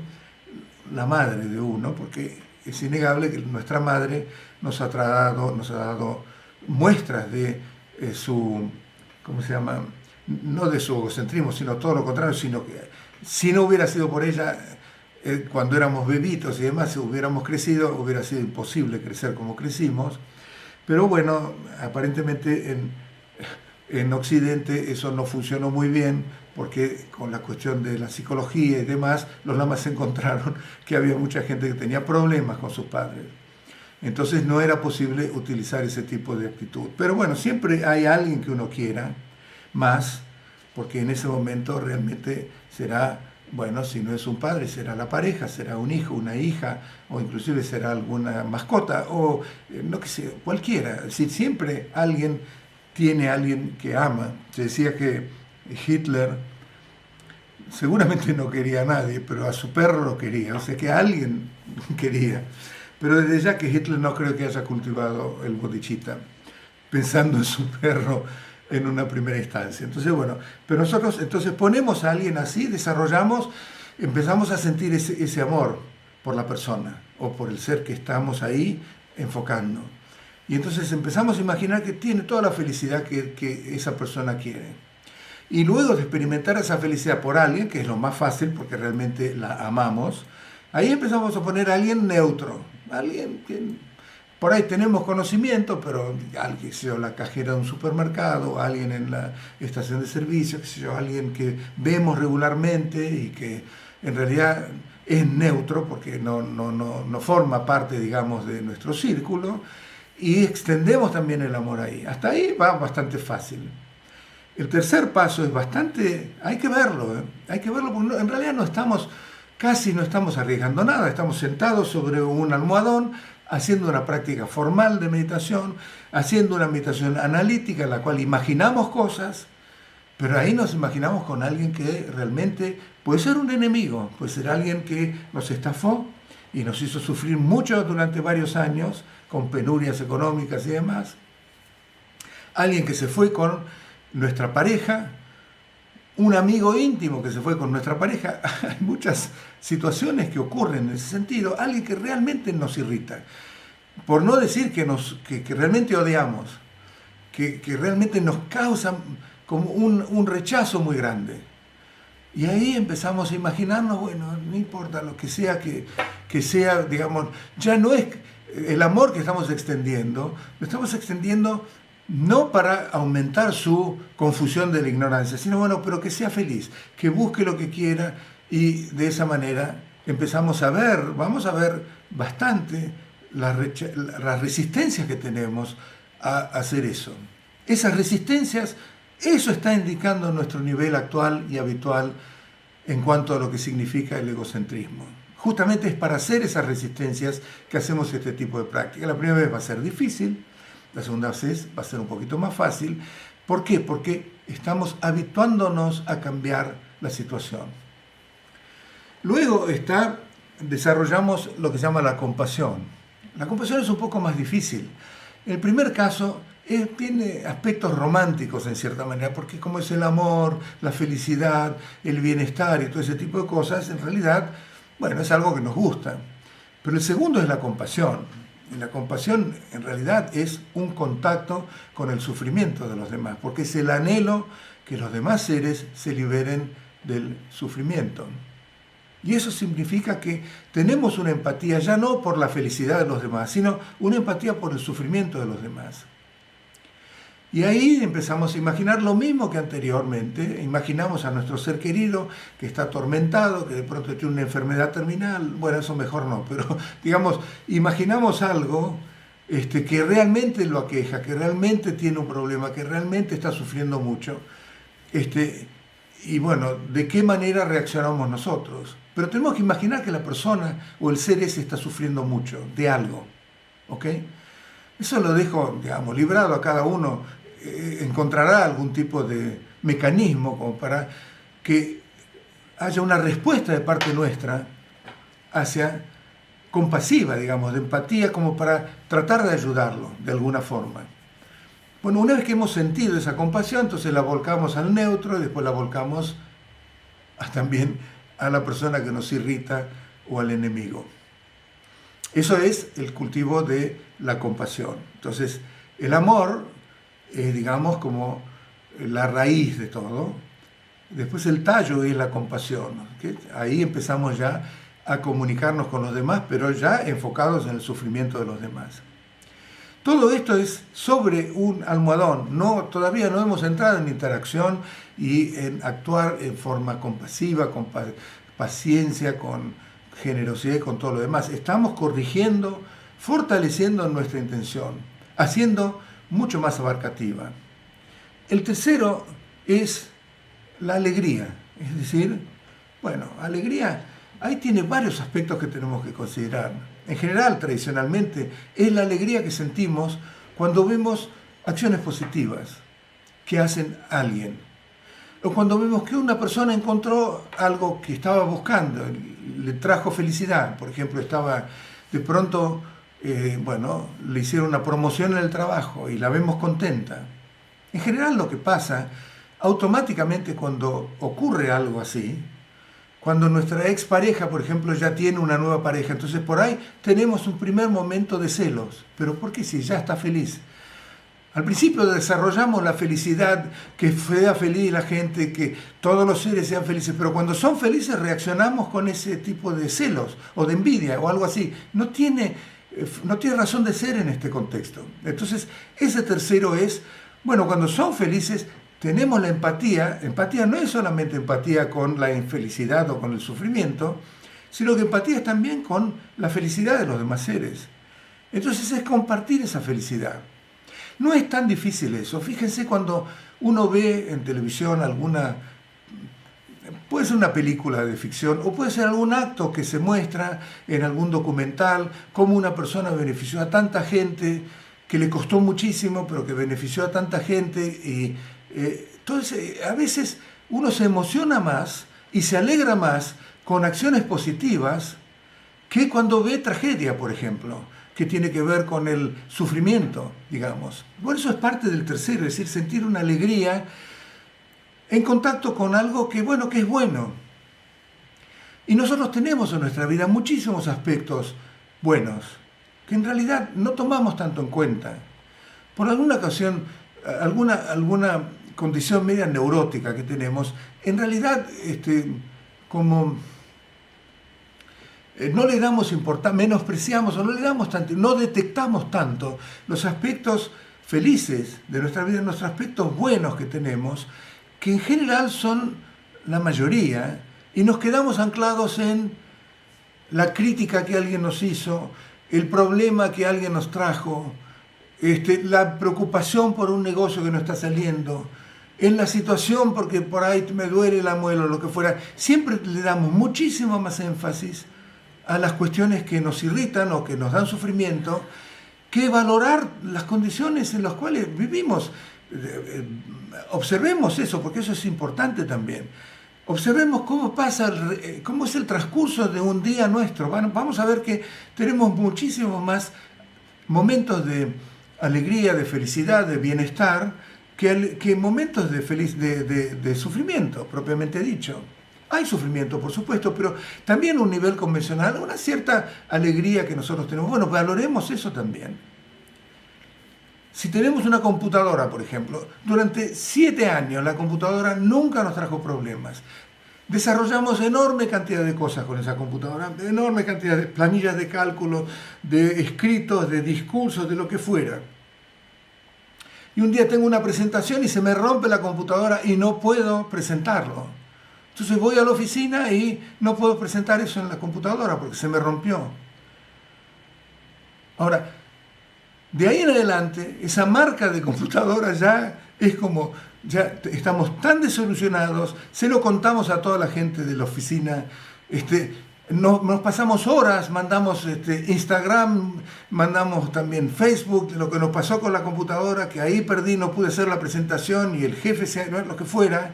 la madre de uno, porque es innegable que nuestra madre nos ha dado muestras de su, ¿cómo se llama?, no de su egocentrismo, sino todo lo contrario, sino que si no hubiera sido por ella, cuando éramos bebitos y demás, si hubiéramos crecido, hubiera sido imposible crecer como crecimos. Pero bueno, aparentemente en Occidente eso no funcionó muy bien, porque con la cuestión de la psicología y demás, los lamas encontraron que había mucha gente que tenía problemas con sus padres. Entonces no era posible utilizar ese tipo de actitud. Pero bueno, siempre hay alguien que uno quiera. más, porque en ese momento realmente será, bueno, si no es un padre, será la pareja, será un hijo, una hija, o inclusive será alguna mascota, o no que sé, cualquiera. Es decir, siempre alguien tiene a alguien que ama. Se decía que Hitler seguramente no quería a nadie, pero a su perro lo quería, o sea que a alguien quería. Pero desde ya que Hitler no creo que haya cultivado el bodhicitta, pensando en su perro en una primera instancia. Entonces, bueno, pero nosotros entonces ponemos a alguien así, desarrollamos, empezamos a sentir ese amor por la persona o por el ser que estamos ahí enfocando. Y entonces empezamos a imaginar que tiene toda la felicidad que esa persona quiere. Y luego de experimentar esa felicidad por alguien, que es lo más fácil porque realmente la amamos, ahí empezamos a poner a alguien neutro, alguien que por ahí tenemos conocimiento, pero alguien, qué sé yo, la cajera de un supermercado, alguien en la estación de servicio, qué sé yo, alguien que vemos regularmente y que en realidad es neutro porque no forma parte, digamos, de nuestro círculo, y extendemos también el amor ahí. Hasta ahí va bastante fácil. El tercer paso es bastante, hay que verlo porque en realidad casi no estamos arriesgando nada, estamos sentados sobre un almohadón, haciendo una práctica formal de meditación, haciendo una meditación analítica en la cual imaginamos cosas, pero ahí nos imaginamos con alguien que realmente puede ser un enemigo, puede ser alguien que nos estafó y nos hizo sufrir mucho durante varios años, con penurias económicas y demás, alguien que se fue con nuestra pareja, un amigo íntimo que se fue con nuestra pareja. Hay muchas situaciones que ocurren en ese sentido, alguien que realmente nos irrita, por no decir que realmente odiamos, que realmente nos causa como un rechazo muy grande. Y ahí empezamos a imaginarnos, bueno, no importa lo que sea, digamos, ya no es el amor que estamos extendiendo, lo estamos extendiendo no para aumentar su confusión de la ignorancia, sino bueno, pero que sea feliz, que busque lo que quiera, y de esa manera vamos a ver bastante las resistencias que tenemos a hacer eso. Esas resistencias, eso está indicando nuestro nivel actual y habitual en cuanto a lo que significa el egocentrismo. Justamente es para hacer esas resistencias que hacemos este tipo de práctica. La primera vez va a ser difícil, la segunda vez va a ser un poquito más fácil. ¿Por qué? Porque estamos habituándonos a cambiar la situación. Luego desarrollamos lo que se llama la compasión. La compasión es un poco más difícil. El primer caso tiene aspectos románticos en cierta manera, porque como es el amor, la felicidad, el bienestar y todo ese tipo de cosas, en realidad, bueno, es algo que nos gusta. Pero el segundo es la compasión. Y la compasión en realidad es un contacto con el sufrimiento de los demás, porque es el anhelo que los demás seres se liberen del sufrimiento. Y eso significa que tenemos una empatía ya no por la felicidad de los demás, sino una empatía por el sufrimiento de los demás. Y ahí empezamos a imaginar lo mismo que anteriormente. Imaginamos a nuestro ser querido que está atormentado, que de pronto tiene una enfermedad terminal. Bueno, eso mejor no, pero digamos, imaginamos algo que realmente lo aqueja, que realmente tiene un problema, que realmente está sufriendo mucho. Y bueno, ¿de qué manera reaccionamos nosotros? Pero tenemos que imaginar que la persona o el ser ese está sufriendo mucho de algo. ¿Ok? Eso lo dejo, digamos, librado a cada uno. Encontrará algún tipo de mecanismo como para que haya una respuesta de parte nuestra hacia compasiva, digamos, de empatía, como para tratar de ayudarlo de alguna forma. Bueno, una vez que hemos sentido esa compasión, entonces la volcamos al neutro y después la volcamos también a la persona que nos irrita o al enemigo. Eso es el cultivo de la compasión. Entonces, el amor es, digamos, como la raíz de todo. Después el tallo es la compasión. ¿Okay? Ahí empezamos ya a comunicarnos con los demás, pero ya enfocados en el sufrimiento de los demás. Todo esto es sobre un almohadón. Todavía no hemos entrado en interacción y en actuar en forma compasiva, con paciencia, con generosidad y con todo lo demás. Estamos corrigiendo, fortaleciendo nuestra intención, haciendo mucho más abarcativa. El tercero es la alegría. Es decir, bueno, alegría, ahí tiene varios aspectos que tenemos que considerar. En general, tradicionalmente, es la alegría que sentimos cuando vemos acciones positivas que hacen alguien. O cuando vemos que una persona encontró algo que estaba buscando, le trajo felicidad. Por ejemplo, estaba de pronto, le hicieron una promoción en el trabajo y la vemos contenta. En general lo que pasa, automáticamente cuando ocurre algo así, cuando nuestra expareja, por ejemplo, ya tiene una nueva pareja, entonces por ahí tenemos un primer momento de celos. ¿Pero por qué si ya está feliz? Al principio desarrollamos la felicidad, que sea feliz la gente, que todos los seres sean felices, pero cuando son felices reaccionamos con ese tipo de celos o de envidia o algo así. No tiene razón de ser en este contexto. Entonces, ese tercero es, bueno, cuando son felices tenemos la empatía. Empatía no es solamente empatía con la infelicidad o con el sufrimiento, sino que empatía es también con la felicidad de los demás seres. Entonces es compartir esa felicidad. No es tan difícil eso. Fíjense cuando uno ve en televisión puede ser una película de ficción o puede ser algún acto que se muestra en algún documental, cómo una persona benefició a tanta gente, que le costó muchísimo, pero que benefició a tanta gente. Y entonces, a veces uno se emociona más y se alegra más con acciones positivas que cuando ve tragedia, por ejemplo, que tiene que ver con el sufrimiento, digamos. Por eso es parte del tercero, es decir, sentir una alegría en contacto con algo que es bueno. Y nosotros tenemos en nuestra vida muchísimos aspectos buenos, que en realidad no tomamos tanto en cuenta. Por alguna ocasión, alguna condición media neurótica que tenemos, en realidad no le damos importancia, menospreciamos o no le damos tanto, no detectamos tanto los aspectos felices de nuestra vida, los aspectos buenos que tenemos, que en general son la mayoría, y nos quedamos anclados en la crítica que alguien nos hizo, el problema que alguien nos trajo, la preocupación por un negocio que no está saliendo, en la situación porque por ahí me duele la muela o lo que fuera. Siempre le damos muchísimo más énfasis a las cuestiones que nos irritan o que nos dan sufrimiento, que valorar las condiciones en las cuales vivimos. Observemos eso, porque eso es importante también. Observemos cómo es el transcurso de un día nuestro. Vamos a ver que tenemos muchísimos más momentos de alegría, de felicidad, de bienestar, que momentos de sufrimiento, propiamente dicho. Hay sufrimiento, por supuesto, pero también un nivel convencional, una cierta alegría que nosotros tenemos. Bueno, valoremos eso también. Si tenemos una computadora, por ejemplo, durante 7 años la computadora nunca nos trajo problemas. Desarrollamos enorme cantidad de cosas con esa computadora, enorme cantidad de planillas de cálculo, de escritos, de discursos, de lo que fuera. Y un día tengo una presentación y se me rompe la computadora y no puedo presentarlo. Entonces voy a la oficina y no puedo presentar eso en la computadora porque se me rompió. Ahora, de ahí en adelante, esa marca de computadora ya es como, ya estamos tan desilusionados, se lo contamos a toda la gente de la oficina, nos pasamos horas, mandamos Instagram, mandamos también Facebook, lo que nos pasó con la computadora, que ahí perdí, no pude hacer la presentación y el jefe, lo que fuera.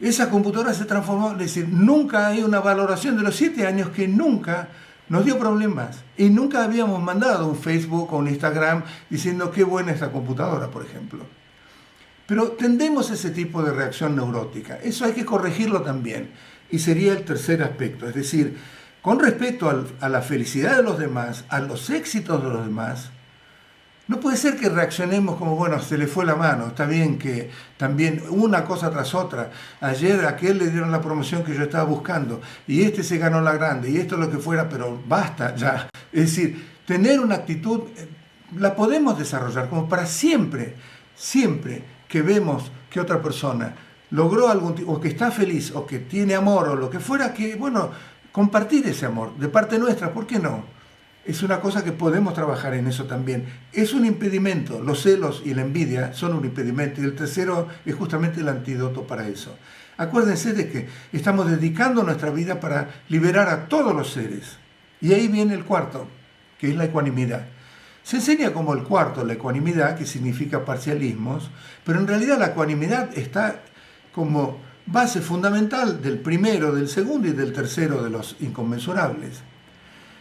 Esa computadora se transformó, es decir, nunca hay una valoración de los 7 años que nunca nos dio problemas. Y nunca habíamos mandado un Facebook o un Instagram diciendo qué buena esta computadora, por ejemplo. Pero tendemos a ese tipo de reacción neurótica. Eso hay que corregirlo también. Y sería el tercer aspecto. Es decir, con respecto a la felicidad de los demás, a los éxitos de los demás, no puede ser que reaccionemos como, bueno, se le fue la mano, está bien que también una cosa tras otra. Ayer a aquel le dieron la promoción que yo estaba buscando y se ganó la grande y esto lo que fuera, pero basta ya. Es decir, tener una actitud, la podemos desarrollar como para siempre que vemos que otra persona logró algún tipo, o que está feliz, o que tiene amor, o lo que fuera, que, bueno, compartir ese amor de parte nuestra, ¿por qué no? es una cosa que podemos trabajar en eso también. Es un impedimento, los celos y la envidia son un impedimento, y el tercero es justamente el antídoto para eso. Acuérdense de que estamos dedicando nuestra vida para liberar a todos los seres. Y ahí viene el cuarto, que es la ecuanimidad. Se enseña como el cuarto, la ecuanimidad, que significa parcialismos, pero en realidad la ecuanimidad está como base fundamental del primero, del segundo y del tercero de los inconmensurables.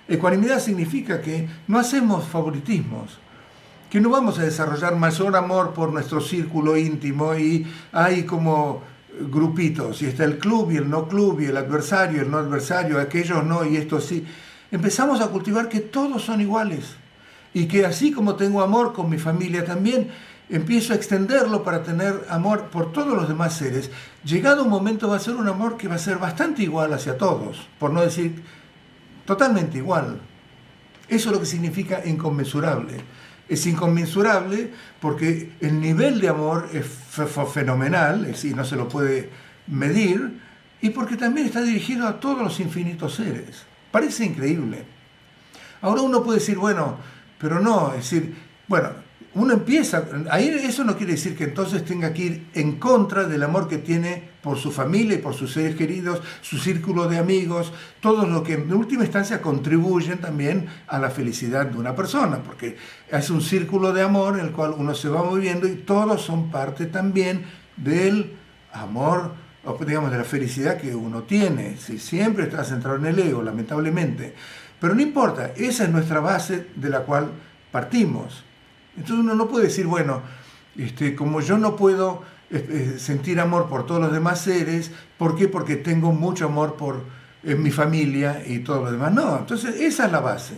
Ecuanimidad significa que no hacemos favoritismos, que no vamos a desarrollar mayor amor por nuestro círculo íntimo y hay como grupitos, y está el club y el no club, y el adversario y el no adversario, aquellos no y estos sí. Empezamos a cultivar que todos son iguales y que así como tengo amor con mi familia también, empiezo a extenderlo para tener amor por todos los demás seres. Llegado un momento va a ser un amor que va a ser bastante igual hacia todos, por no decir totalmente igual. Eso es lo que significa inconmensurable. Es inconmensurable porque el nivel de amor es fenomenal, es decir, no se lo puede medir, y porque también está dirigido a todos los infinitos seres. Parece increíble. Ahora uno puede decir, bueno, pero no, es decir, bueno, uno empieza, ahí eso no quiere decir que entonces tenga que ir en contra del amor que tiene por su familia y por sus seres queridos, su círculo de amigos, todos los que en última instancia contribuyen también a la felicidad de una persona, porque es un círculo de amor en el cual uno se va moviendo y todos son parte también del amor, o digamos de la felicidad que uno tiene. Si siempre está centrado en el ego, lamentablemente. Pero no importa, esa es nuestra base de la cual partimos. Entonces uno no puede decir, bueno, como yo no puedo sentir amor por todos los demás seres, ¿por qué? Porque tengo mucho amor por mi familia y todo lo demás. No, entonces esa es la base.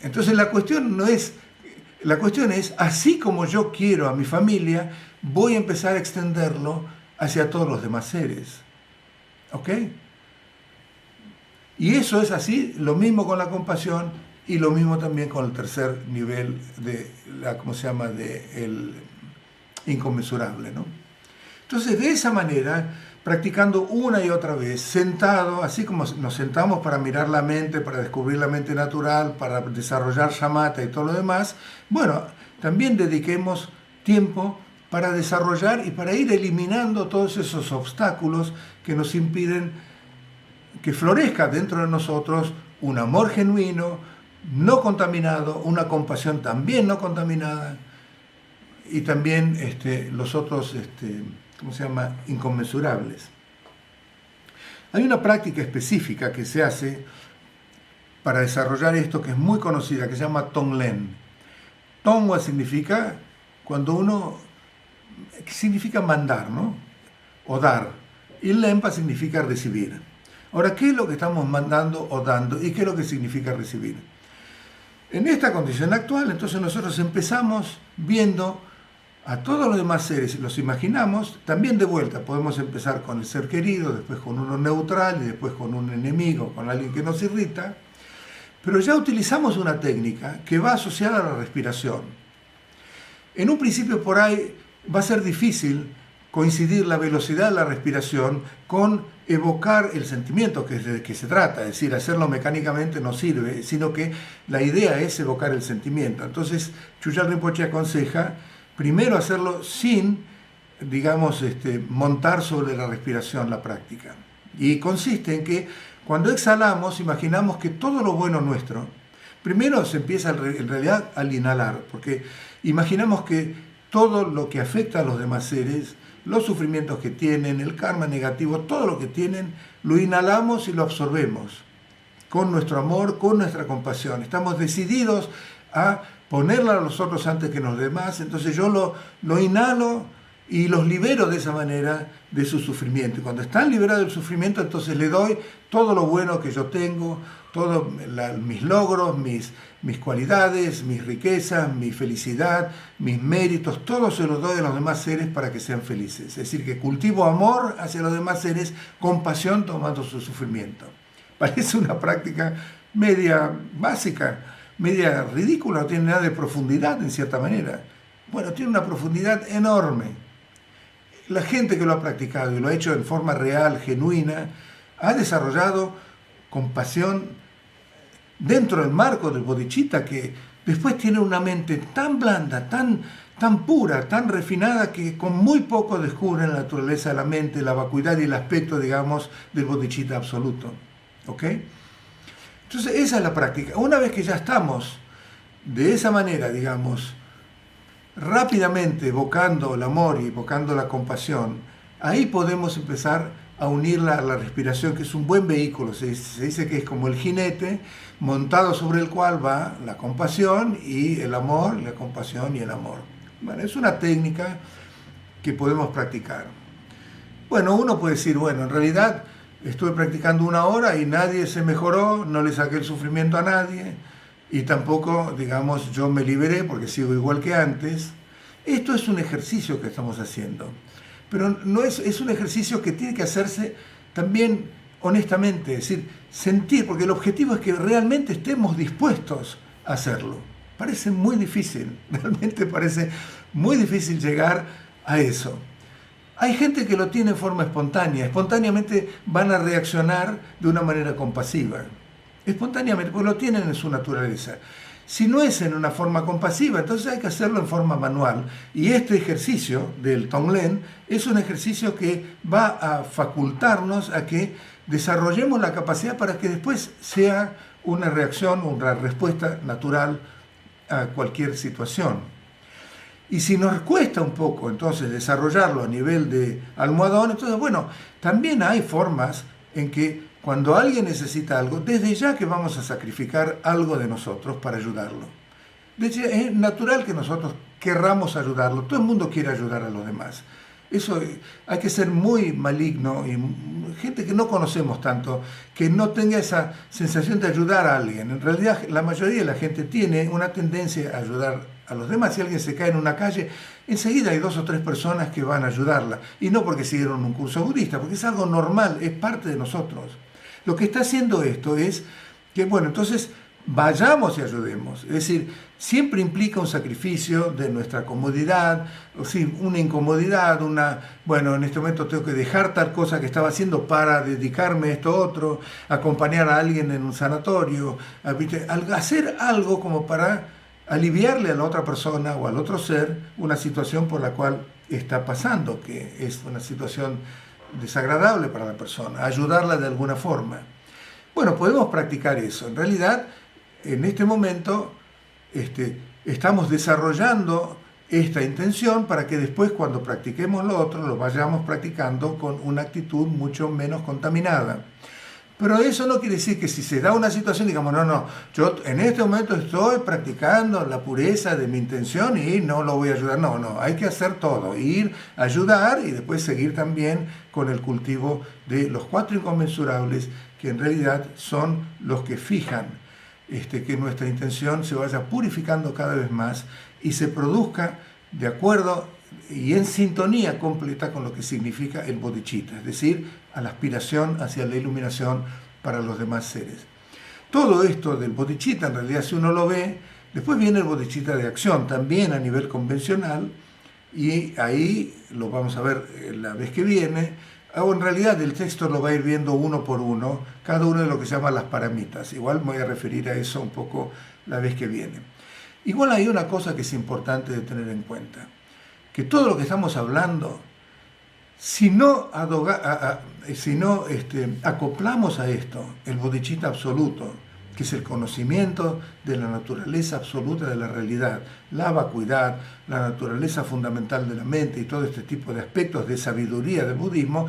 Entonces la cuestión es, así como yo quiero a mi familia, voy a empezar a extenderlo hacia todos los demás seres. ¿Ok? Y eso es así, lo mismo con la compasión y lo mismo también con el tercer nivel de el inconmensurable, ¿no? Entonces, de esa manera, practicando una y otra vez, sentado, así como nos sentamos para mirar la mente, para descubrir la mente natural, para desarrollar shamatha y todo lo demás, bueno, también dediquemos tiempo para desarrollar y para ir eliminando todos esos obstáculos que nos impiden que florezca dentro de nosotros un amor genuino, no contaminado, una compasión también no contaminada, y también los otros, inconmensurables. Hay una práctica específica que se hace para desarrollar esto, que es muy conocida, que se llama Tonglen. Tongwa significa significa mandar, ¿no? O dar. Y Lempa significa recibir. Ahora, ¿qué es lo que estamos mandando o dando? ¿Y qué es lo que significa recibir? En esta condición actual, entonces nosotros empezamos viendo a todos los demás seres, los imaginamos, también de vuelta, podemos empezar con el ser querido, después con uno neutral y después con un enemigo, con alguien que nos irrita, pero ya utilizamos una técnica que va asociada a la respiración. En un principio por ahí va a ser difícil coincidir la velocidad de la respiración con evocar el sentimiento que se trata, es decir, hacerlo mecánicamente no sirve, sino que la idea es evocar el sentimiento. Entonces, Chuyal Rinpoche aconseja primero hacerlo sin, digamos, montar sobre la respiración la práctica. Y consiste en que cuando exhalamos, imaginamos que todo lo bueno nuestro, primero se empieza en realidad al inhalar, porque imaginamos que todo lo que afecta a los demás seres, los sufrimientos que tienen, el karma negativo, todo lo que tienen, lo inhalamos y lo absorbemos con nuestro amor, con nuestra compasión. Estamos decididos a ponerla a los otros antes que los demás, entonces yo lo inhalo y los libero de esa manera de su sufrimiento. Y cuando están liberados del sufrimiento, entonces le doy todo lo bueno que yo tengo, todos mis logros, mis cualidades, mis riquezas, mi felicidad, mis méritos, todo se los doy a los demás seres para que sean felices. Es decir, que cultivo amor hacia los demás seres, compasión tomando su sufrimiento. Parece una práctica media básica, media ridícula, no tiene nada de profundidad en cierta manera. Bueno, tiene una profundidad enorme. La gente que lo ha practicado y lo ha hecho en forma real, genuina, ha desarrollado compasión dentro del marco del bodhicitta, que después tiene una mente tan blanda, tan pura, tan refinada, que con muy poco descubren la naturaleza de la mente, la vacuidad y el aspecto, digamos, del bodhicitta absoluto. ¿Ok? Entonces esa es la práctica. Una vez que ya estamos de esa manera, digamos, rápidamente evocando el amor y evocando la compasión, ahí podemos empezar a unirla a la respiración, que es un buen vehículo. Se dice que es como el jinete montado sobre el cual va la compasión y el amor, la compasión y el amor. Bueno, es una técnica que podemos practicar. Bueno, uno puede decir, bueno, en realidad estuve practicando 1 hora y nadie se mejoró, no le saqué el sufrimiento a nadie y tampoco, digamos, yo me liberé porque sigo igual que antes. Esto es un ejercicio que estamos haciendo, pero no es un ejercicio que tiene que hacerse también honestamente, es decir, sentir, porque el objetivo es que realmente estemos dispuestos a hacerlo. Parece muy difícil, realmente parece muy difícil llegar a eso. Hay gente que lo tiene en forma espontánea, espontáneamente van a reaccionar de una manera compasiva, espontáneamente, porque lo tienen en su naturaleza. Si no es en una forma compasiva, entonces hay que hacerlo en forma manual. Y este ejercicio del Tonglen es un ejercicio que va a facultarnos a que desarrollemos la capacidad para que después sea una reacción, una respuesta natural a cualquier situación. Y si nos cuesta un poco entonces desarrollarlo a nivel de almohadón, entonces bueno, también hay formas en que cuando alguien necesita algo, desde ya que vamos a sacrificar algo de nosotros para ayudarlo. De hecho, es natural que nosotros querramos ayudarlo, todo el mundo quiere ayudar a los demás. Eso hay que ser muy maligno y gente que no conocemos tanto, que no tenga esa sensación de ayudar a alguien. En realidad la mayoría de la gente tiene una tendencia a ayudar a los demás. Si alguien se cae en una calle, enseguida hay 2 o 3 personas que van a ayudarla. Y no porque siguieron un curso budista, porque es algo normal, es parte de nosotros. Lo que está haciendo esto es que, bueno, entonces vayamos y ayudemos. Es decir, siempre implica un sacrificio de nuestra comodidad, o sí, una incomodidad, bueno, en este momento tengo que dejar tal cosa que estaba haciendo para dedicarme a esto otro, acompañar a alguien en un sanatorio, hacer algo como para aliviarle a la otra persona o al otro ser una situación por la cual está pasando, que es una situación desagradable para la persona, ayudarla de alguna forma. Bueno, podemos practicar eso. En realidad, en este momento estamos desarrollando esta intención para que después, cuando practiquemos lo otro, lo vayamos practicando con una actitud mucho menos contaminada. Pero eso no quiere decir que si se da una situación, digamos, no, yo en este momento estoy practicando la pureza de mi intención y no lo voy a ayudar. No, hay que hacer todo, ir, ayudar y después seguir también con el cultivo de los 4 inconmensurables, que en realidad son los que fijan que nuestra intención se vaya purificando cada vez más y se produzca de acuerdo y en sintonía completa con lo que significa el bodhicitta, es decir, a la aspiración hacia la iluminación para los demás seres. Todo esto del bodhicitta, en realidad, si uno lo ve, después viene el bodhicitta de acción, también a nivel convencional, y ahí lo vamos a ver la vez que viene, o en realidad el texto lo va a ir viendo uno por uno, cada uno de lo que se llama las paramitas. Igual me voy a referir a eso un poco la vez que viene. Igual hay una cosa que es importante de tener en cuenta, que todo lo que estamos hablando, si no acoplamos a esto el bodhicitta absoluto, que es el conocimiento de la naturaleza absoluta de la realidad, la vacuidad, la naturaleza fundamental de la mente y todo este tipo de aspectos de sabiduría del budismo,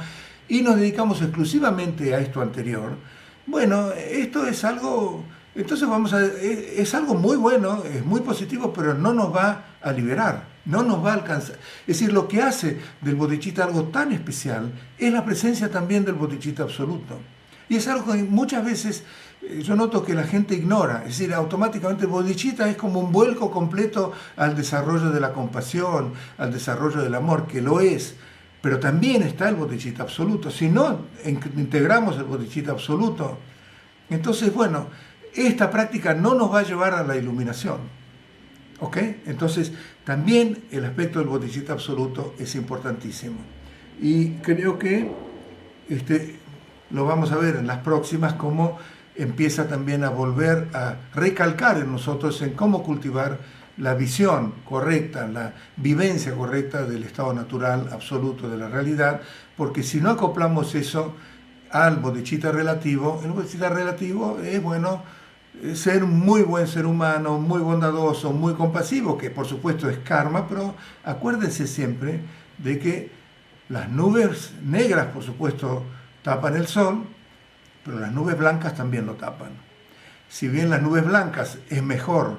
y nos dedicamos exclusivamente a esto anterior, bueno, esto es algo, entonces es algo muy bueno, es muy positivo, pero no nos va a liberar, no nos va a alcanzar. Es decir, lo que hace del bodhicitta algo tan especial es la presencia también del bodhicitta absoluto. Y es algo que muchas veces yo noto que la gente ignora, es decir, automáticamente el bodhicitta es como un vuelco completo al desarrollo de la compasión, al desarrollo del amor, que lo es, pero también está el bodhicitta absoluto. Si no integramos el bodhicitta absoluto, entonces, bueno, esta práctica no nos va a llevar a la iluminación. ¿Ok? Entonces, también el aspecto del bodhicitta absoluto es importantísimo. Y creo que lo vamos a ver en las próximas, cómo empieza también a volver a recalcar en nosotros en cómo cultivar la visión correcta, la vivencia correcta del estado natural absoluto de la realidad, porque si no acoplamos eso al bodhicitta relativo, el bodhicitta relativo es, bueno, ser un muy buen ser humano, muy bondadoso, muy compasivo, que por supuesto es karma, pero acuérdense siempre de que las nubes negras, por supuesto, tapan el sol, pero las nubes blancas también lo tapan. Si bien las nubes blancas es mejor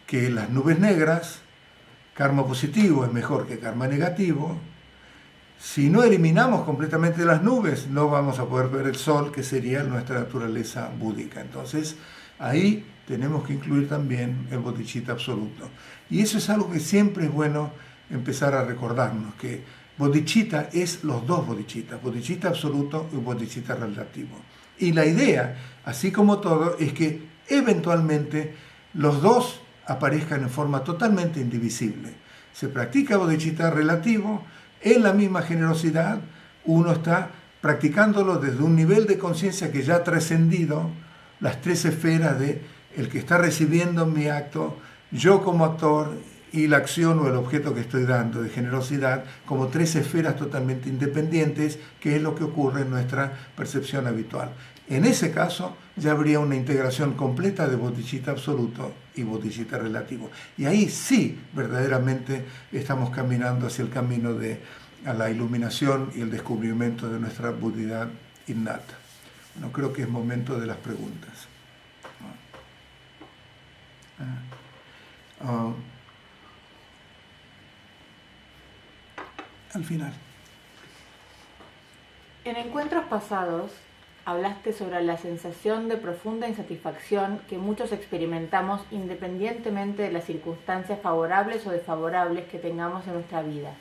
que las nubes negras, karma positivo es mejor que karma negativo. Si no eliminamos completamente las nubes, no vamos a poder ver el sol, que sería nuestra naturaleza búdica. Entonces, ahí tenemos que incluir también el bodhicitta absoluto. Y eso es algo que siempre es bueno empezar a recordarnos, que bodhicitta es los dos bodhicittas, bodhicitta absoluto y bodhicitta relativo. Y la idea, así como todo, es que eventualmente los dos aparezcan en forma totalmente indivisible. Se practica bodhicitta relativo en la misma generosidad, uno está practicándolo desde un nivel de conciencia que ya ha trascendido las tres esferas de el que está recibiendo mi acto, yo como actor y la acción o el objeto que estoy dando de generosidad, como tres esferas totalmente independientes, que es lo que ocurre en nuestra percepción habitual. En ese caso ya habría una integración completa de bodhicitta absoluto y bodhicitta relativo. Y ahí sí, verdaderamente estamos caminando hacia el camino a la iluminación y el descubrimiento de nuestra budidad innata. Bueno, creo que es momento de las preguntas. Al final. En encuentros pasados, hablaste sobre la sensación de profunda insatisfacción que muchos experimentamos independientemente de las circunstancias favorables o desfavorables que tengamos en nuestra vida.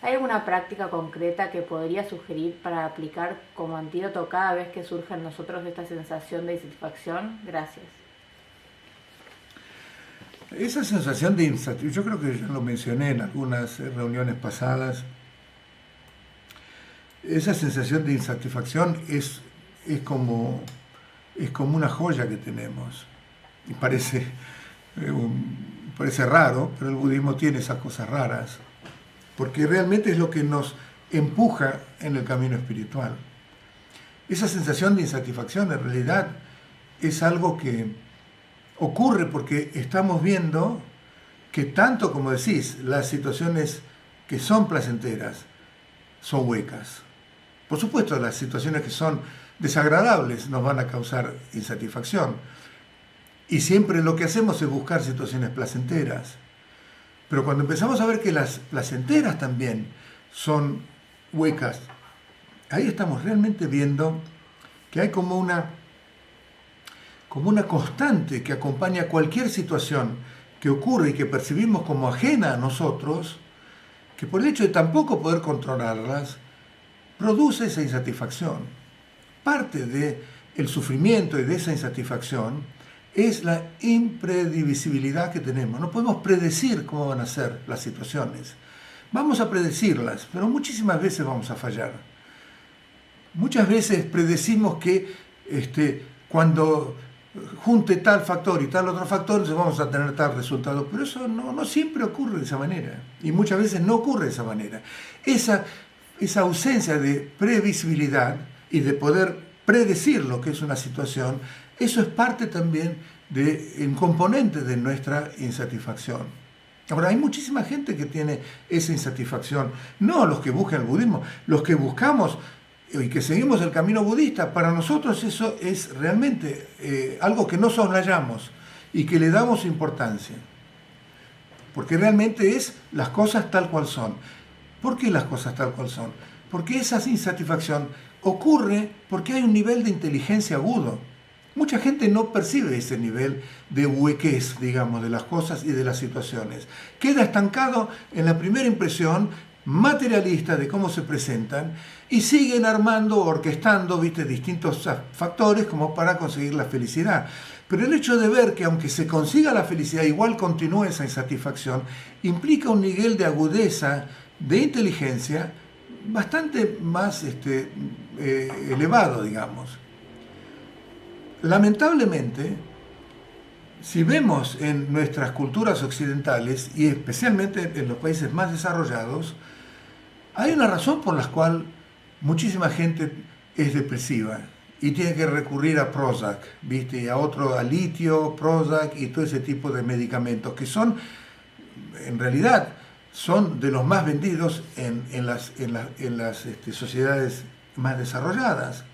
¿Hay alguna práctica concreta que podría sugerir para aplicar como antídoto cada vez que surja en nosotros esta sensación de insatisfacción? Gracias. Esa sensación de insatisfacción, yo creo que ya lo mencioné en algunas reuniones pasadas, esa sensación de insatisfacción es como una joya que tenemos. Y parece raro, pero el budismo tiene esas cosas raras, porque realmente es lo que nos empuja en el camino espiritual. Esa sensación de insatisfacción en realidad es algo que ocurre porque estamos viendo que tanto como decís, las situaciones que son placenteras son huecas. Por supuesto, las situaciones que son desagradables nos van a causar insatisfacción. Y siempre lo que hacemos es buscar situaciones placenteras. Pero cuando empezamos a ver que las placenteras también son huecas, ahí estamos realmente viendo que hay como una constante que acompaña cualquier situación que ocurre y que percibimos como ajena a nosotros, que por el hecho de tampoco poder controlarlas, produce esa insatisfacción. Parte del sufrimiento y de esa insatisfacción es la impredivisibilidad que tenemos. No podemos predecir cómo van a ser las situaciones. Vamos a predecirlas, pero muchísimas veces vamos a fallar. Muchas veces predecimos que cuando junte tal factor y tal otro factor, entonces vamos a tener tal resultado. Pero eso no siempre ocurre de esa manera. Y muchas veces no ocurre de esa manera. Esa ausencia de previsibilidad y de poder predecir lo que es una situación, eso es parte también un componente de nuestra insatisfacción. Ahora, hay muchísima gente que tiene esa insatisfacción, no los que buscan el budismo, los que buscamos y que seguimos el camino budista. Para nosotros eso es realmente algo que no soslayamos y que le damos importancia, porque realmente es las cosas tal cual son. ¿Por qué las cosas tal cual son? Porque esa insatisfacción ocurre porque hay un nivel de inteligencia agudo. Mucha gente no percibe ese nivel de huequez, digamos, de las cosas y de las situaciones. Queda estancado en la primera impresión materialista de cómo se presentan y siguen armando, orquestando, distintos factores como para conseguir la felicidad. Pero el hecho de ver que aunque se consiga la felicidad, igual continúa esa insatisfacción, implica un nivel de agudeza, de inteligencia, bastante más elevado, digamos. lamentablemente, si vemos en nuestras culturas occidentales, y especialmente en los países más desarrollados, hay una razón por la cual muchísima gente es depresiva y tiene que recurrir a Prozac, ¿viste? Y a litio, Prozac y todo ese tipo de medicamentos que son, en realidad, son de los más vendidos en las sociedades más desarrolladas.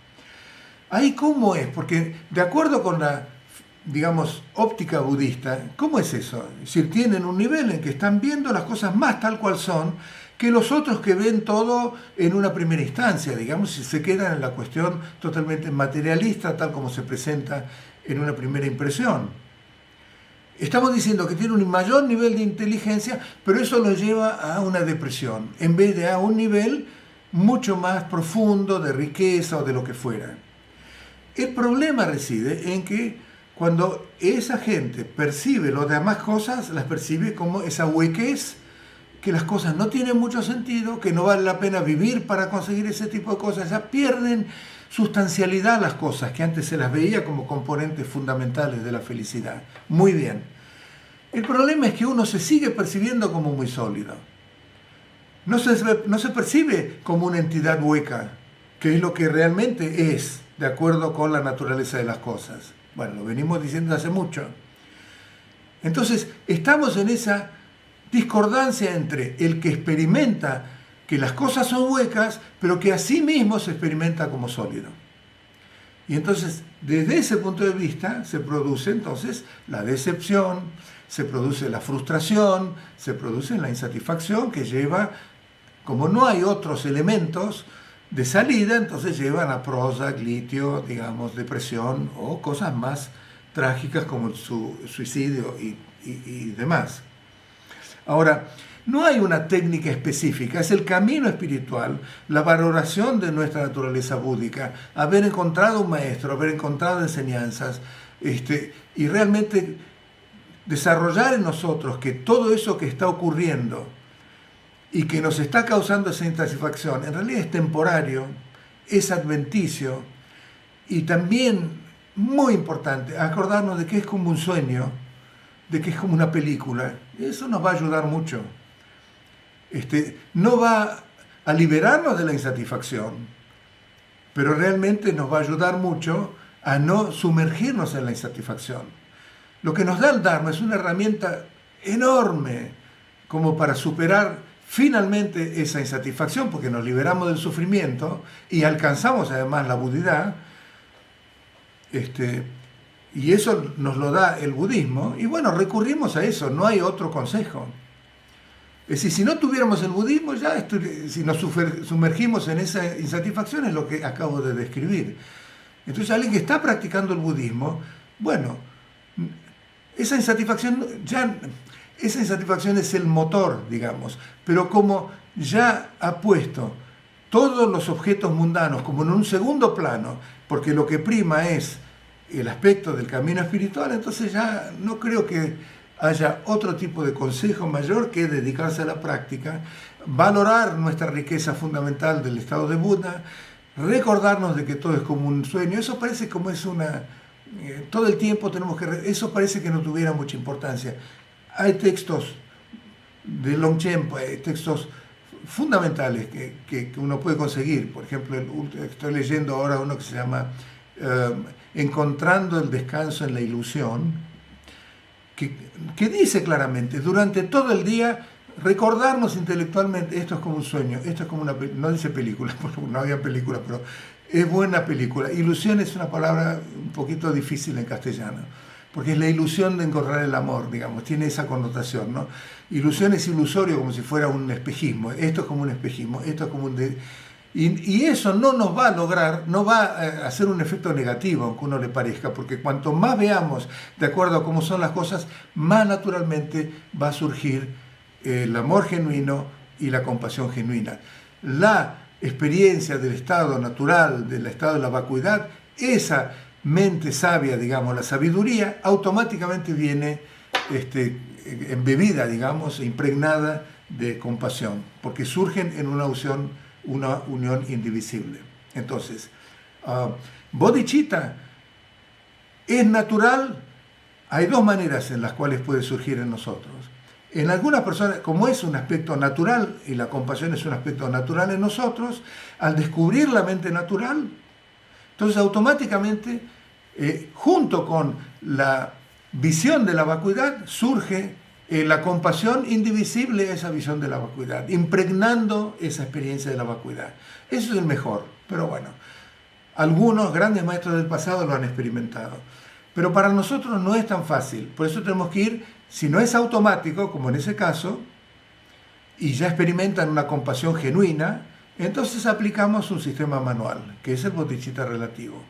Ahí cómo es, porque de acuerdo con la, digamos, óptica budista, ¿cómo es eso? Es decir, tienen un nivel en que están viendo las cosas más tal cual son, que los otros que ven todo en una primera instancia, digamos, y se quedan en la cuestión totalmente materialista, tal como se presenta en una primera impresión. Estamos diciendo que tiene un mayor nivel de inteligencia, pero eso lo lleva a una depresión, en vez de a un nivel mucho más profundo de riqueza o de lo que fuera. El problema reside en que cuando esa gente percibe las demás cosas, las percibe como esa huequez, que las cosas no tienen mucho sentido, que no vale la pena vivir para conseguir ese tipo de cosas, ya pierden sustancialidad las cosas, que antes se las veía como componentes fundamentales de la felicidad. Muy bien. El problema es que uno se sigue percibiendo como muy sólido. No se percibe como una entidad hueca, que es lo que realmente es, de acuerdo con la naturaleza de las cosas. Bueno, lo venimos diciendo hace mucho. Entonces, estamos en esa discordancia entre el que experimenta que las cosas son huecas, pero que a sí mismo se experimenta como sólido. Y entonces, desde ese punto de vista, se produce entonces la decepción, se produce la frustración, se produce la insatisfacción que lleva, como no hay otros elementos de salida, entonces llevan a Prozac, litio, digamos, depresión o cosas más trágicas como el suicidio y demás. Ahora, no hay una técnica específica, es el camino espiritual, la valoración de nuestra naturaleza búdica, haber encontrado un maestro, haber encontrado enseñanzas, y realmente desarrollar en nosotros que todo eso que está ocurriendo y que nos está causando esa insatisfacción, en realidad es temporario, es adventicio, y también, muy importante, acordarnos de que es como un sueño, de que es como una película. Eso nos va a ayudar mucho. No va a liberarnos de la insatisfacción, pero realmente nos va a ayudar mucho a no sumergirnos en la insatisfacción. Lo que nos da el Dharma es una herramienta enorme como para superar finalmente esa insatisfacción, porque nos liberamos del sufrimiento y alcanzamos además la budidad, y eso nos lo da el budismo, y bueno, recurrimos a eso, no hay otro consejo. Es decir, si no tuviéramos el budismo, ya si nos sumergimos en esa insatisfacción es lo que acabo de describir. Entonces alguien que está practicando el budismo, bueno, esa insatisfacción es el motor, digamos, pero como ya ha puesto todos los objetos mundanos como en un segundo plano, porque lo que prima es el aspecto del camino espiritual, entonces ya no creo que haya otro tipo de consejo mayor que dedicarse a la práctica, valorar nuestra riqueza fundamental del estado de Buda, recordarnos de que todo es como un sueño. Eso parece como es todo el tiempo tenemos que... Eso parece que no tuviera mucha importancia. Hay textos de Longchen, hay textos fundamentales que uno puede conseguir. Por ejemplo, estoy leyendo ahora uno que se llama Encontrando el descanso en la ilusión, que dice claramente, durante todo el día, recordarnos intelectualmente, esto es como un sueño, esto es como una... No dice película, porque no había película, pero es buena película. Ilusión es una palabra un poquito difícil en castellano, porque es la ilusión de encontrar el amor, digamos, tiene esa connotación, ¿no? Ilusión es ilusorio, como si fuera un espejismo. Esto es como un espejismo, esto es como un... Y eso no nos va a lograr, no va a hacer un efecto negativo, aunque uno le parezca, porque cuanto más veamos de acuerdo a cómo son las cosas, más naturalmente va a surgir el amor genuino y la compasión genuina. La experiencia del estado natural, del estado de la vacuidad, esa mente sabia, digamos, la sabiduría, automáticamente viene embebida, digamos, impregnada de compasión, porque surgen en una unión indivisible. Entonces, bodhicitta ¿Es natural? Hay dos maneras en las cuales puede surgir en nosotros. En algunas personas, como es un aspecto natural, y la compasión es un aspecto natural en nosotros, al descubrir la mente natural, entonces automáticamente, junto con la visión de la vacuidad, surge la compasión indivisible a esa visión de la vacuidad, impregnando esa experiencia de la vacuidad. Eso es el mejor, pero bueno, algunos grandes maestros del pasado lo han experimentado. Pero para nosotros no es tan fácil, por eso tenemos que ir, si no es automático, como en ese caso, y ya experimentan una compasión genuina, entonces aplicamos un sistema manual, que es el bodhicitta relativo.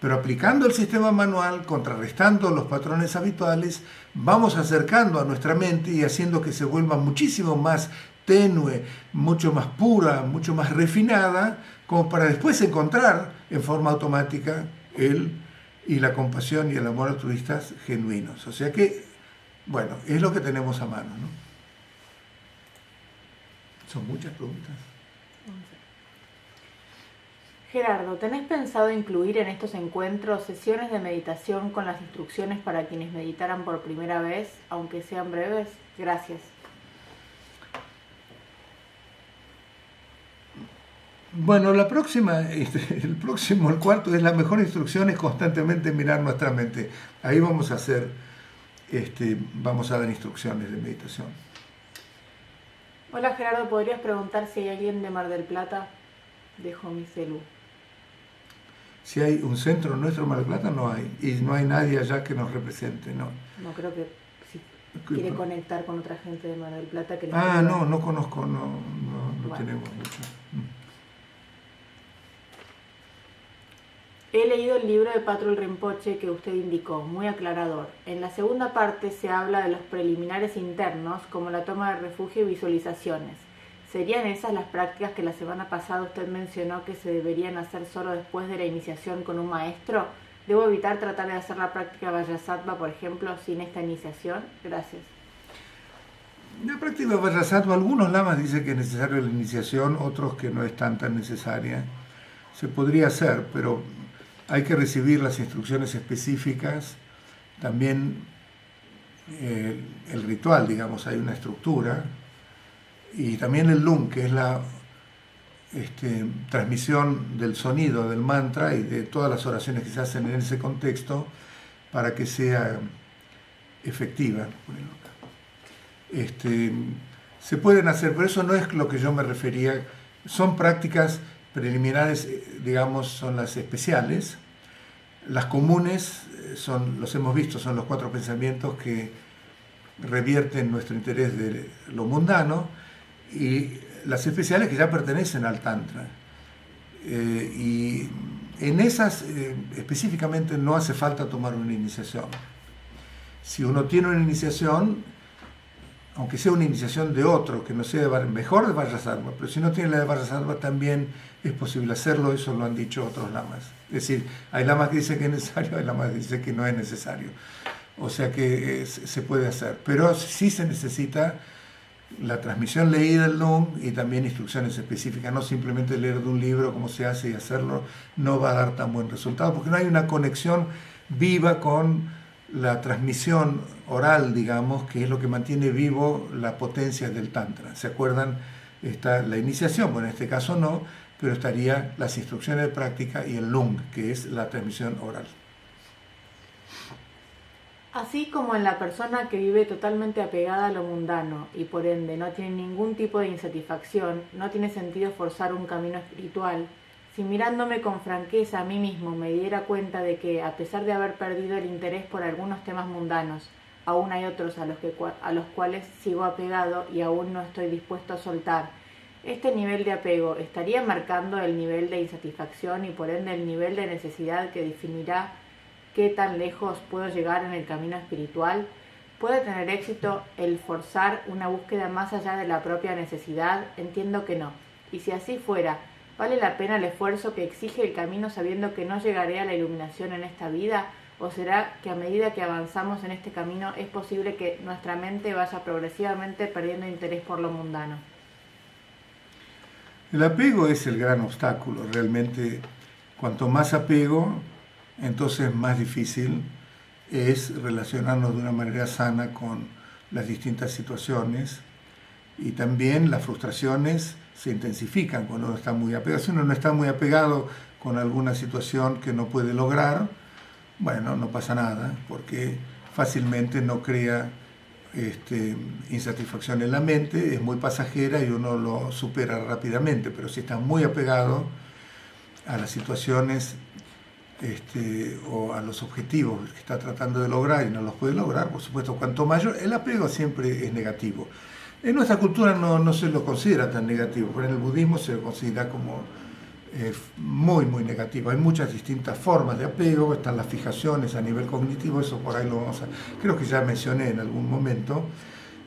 Pero aplicando el sistema manual, contrarrestando los patrones habituales, vamos acercando a nuestra mente y haciendo que se vuelva muchísimo más tenue, mucho más pura, mucho más refinada, como para después encontrar en forma automática y la compasión y el amor altruistas genuinos. O sea que, bueno, es lo que tenemos a mano, ¿no? Son muchas preguntas. Gerardo, ¿tenés pensado incluir en estos encuentros sesiones de meditación con las instrucciones para quienes meditaran por primera vez, aunque sean breves? Gracias. Bueno, la próxima, el cuarto, es la mejor instrucción es constantemente mirar nuestra mente. Ahí vamos a hacer, vamos a dar instrucciones de meditación. Hola Gerardo, ¿podrías preguntar si hay alguien de Mar del Plata? Dejo mi celu. Si hay un centro nuestro en Mar del Plata, no hay. Y no hay nadie allá que nos represente, ¿no? No, creo que si quiere conectar con otra gente de Mar del Plata que les no conozco, no bueno. Tenemos mucho. He leído el libro de Patrul Rinpoche que usted indicó, muy aclarador. En la segunda parte se habla de los preliminares internos, como la toma de refugio y visualizaciones. ¿Serían esas las prácticas que la semana pasada usted mencionó que se deberían hacer solo después de la iniciación con un maestro? ¿Debo evitar tratar de hacer la práctica Vajrasattva, por ejemplo, sin esta iniciación? Gracias. La práctica Vajrasattva, algunos lamas dicen que es necesaria la iniciación, otros que no es tan necesaria. Se podría hacer, pero hay que recibir las instrucciones específicas. También el ritual, digamos, hay una estructura. Y también el lung, que es la transmisión del sonido del mantra y de todas las oraciones que se hacen en ese contexto para que sea efectiva. Se pueden hacer, pero eso no es lo que yo me refería. Son prácticas preliminares, digamos, son las especiales. Las comunes los hemos visto, son los 4 pensamientos que revierten nuestro interés de lo mundano, y las especiales que ya pertenecen al Tantra. Y en esas específicamente no hace falta tomar una iniciación. Si uno tiene una iniciación, aunque sea una iniciación de otro, que no sea mejor de Vajrasattva, pero si no tiene la de Vajrasattva también es posible hacerlo, eso lo han dicho otros lamas. Es decir, hay lamas que dicen que es necesario, hay lamas que dicen que no es necesario. O sea que se puede hacer, pero sí se necesita la transmisión leída del Lung y también instrucciones específicas, no simplemente leer de un libro cómo se hace y hacerlo no va a dar tan buen resultado, porque no hay una conexión viva con la transmisión oral, digamos, que es lo que mantiene vivo la potencia del Tantra. ¿Se acuerdan? Está la iniciación, bueno, en este caso no, pero estaría las instrucciones de práctica y el Lung, que es la transmisión oral. Así como en la persona que vive totalmente apegada a lo mundano y por ende no tiene ningún tipo de insatisfacción, no tiene sentido forzar un camino espiritual, si mirándome con franqueza a mí mismo me diera cuenta de que, a pesar de haber perdido el interés por algunos temas mundanos, aún hay otros a los cuales sigo apegado y aún no estoy dispuesto a soltar, este nivel de apego estaría marcando el nivel de insatisfacción y por ende el nivel de necesidad que definirá qué tan lejos puedo llegar en el camino espiritual. ¿Puede tener éxito el forzar una búsqueda más allá de la propia necesidad? Entiendo que no. Y si así fuera, ¿vale la pena el esfuerzo que exige el camino sabiendo que no llegaré a la iluminación en esta vida? ¿O será que a medida que avanzamos en este camino es posible que nuestra mente vaya progresivamente perdiendo interés por lo mundano? El apego es el gran obstáculo. Realmente, cuanto más apego, entonces más difícil es relacionarnos de una manera sana con las distintas situaciones, y también las frustraciones se intensifican cuando uno está muy apegado. Si uno no está muy apegado con alguna situación que no puede lograr, bueno, no pasa nada, porque fácilmente no crea insatisfacción en la mente, es muy pasajera y uno lo supera rápidamente. Pero si está muy apegado a las situaciones o a los objetivos que está tratando de lograr y no los puede lograr, por supuesto, cuanto mayor, el apego siempre es negativo. En nuestra cultura no se lo considera tan negativo, pero en el budismo se lo considera como muy, muy negativo. Hay muchas distintas formas de apego, están las fijaciones a nivel cognitivo, eso por ahí lo vamos a... Creo que ya mencioné en algún momento,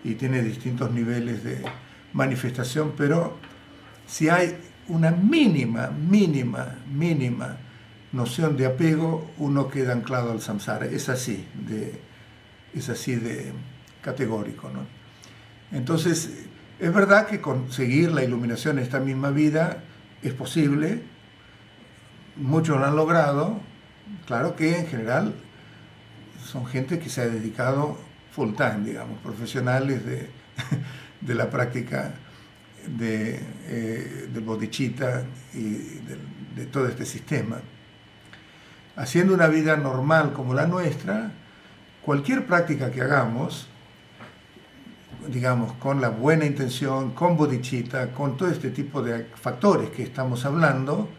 y tiene distintos niveles de manifestación, pero si hay una mínima noción de apego, uno queda anclado al samsara. Es así de categórico, ¿no? Entonces, es verdad que conseguir la iluminación en esta misma vida es posible, muchos lo han logrado, claro que en general son gente que se ha dedicado full time, digamos, profesionales de la práctica del bodhicitta y de todo este sistema. Haciendo una vida normal como la nuestra, cualquier práctica que hagamos, digamos, con la buena intención, con bodhicitta, con todo este tipo de factores que estamos hablando,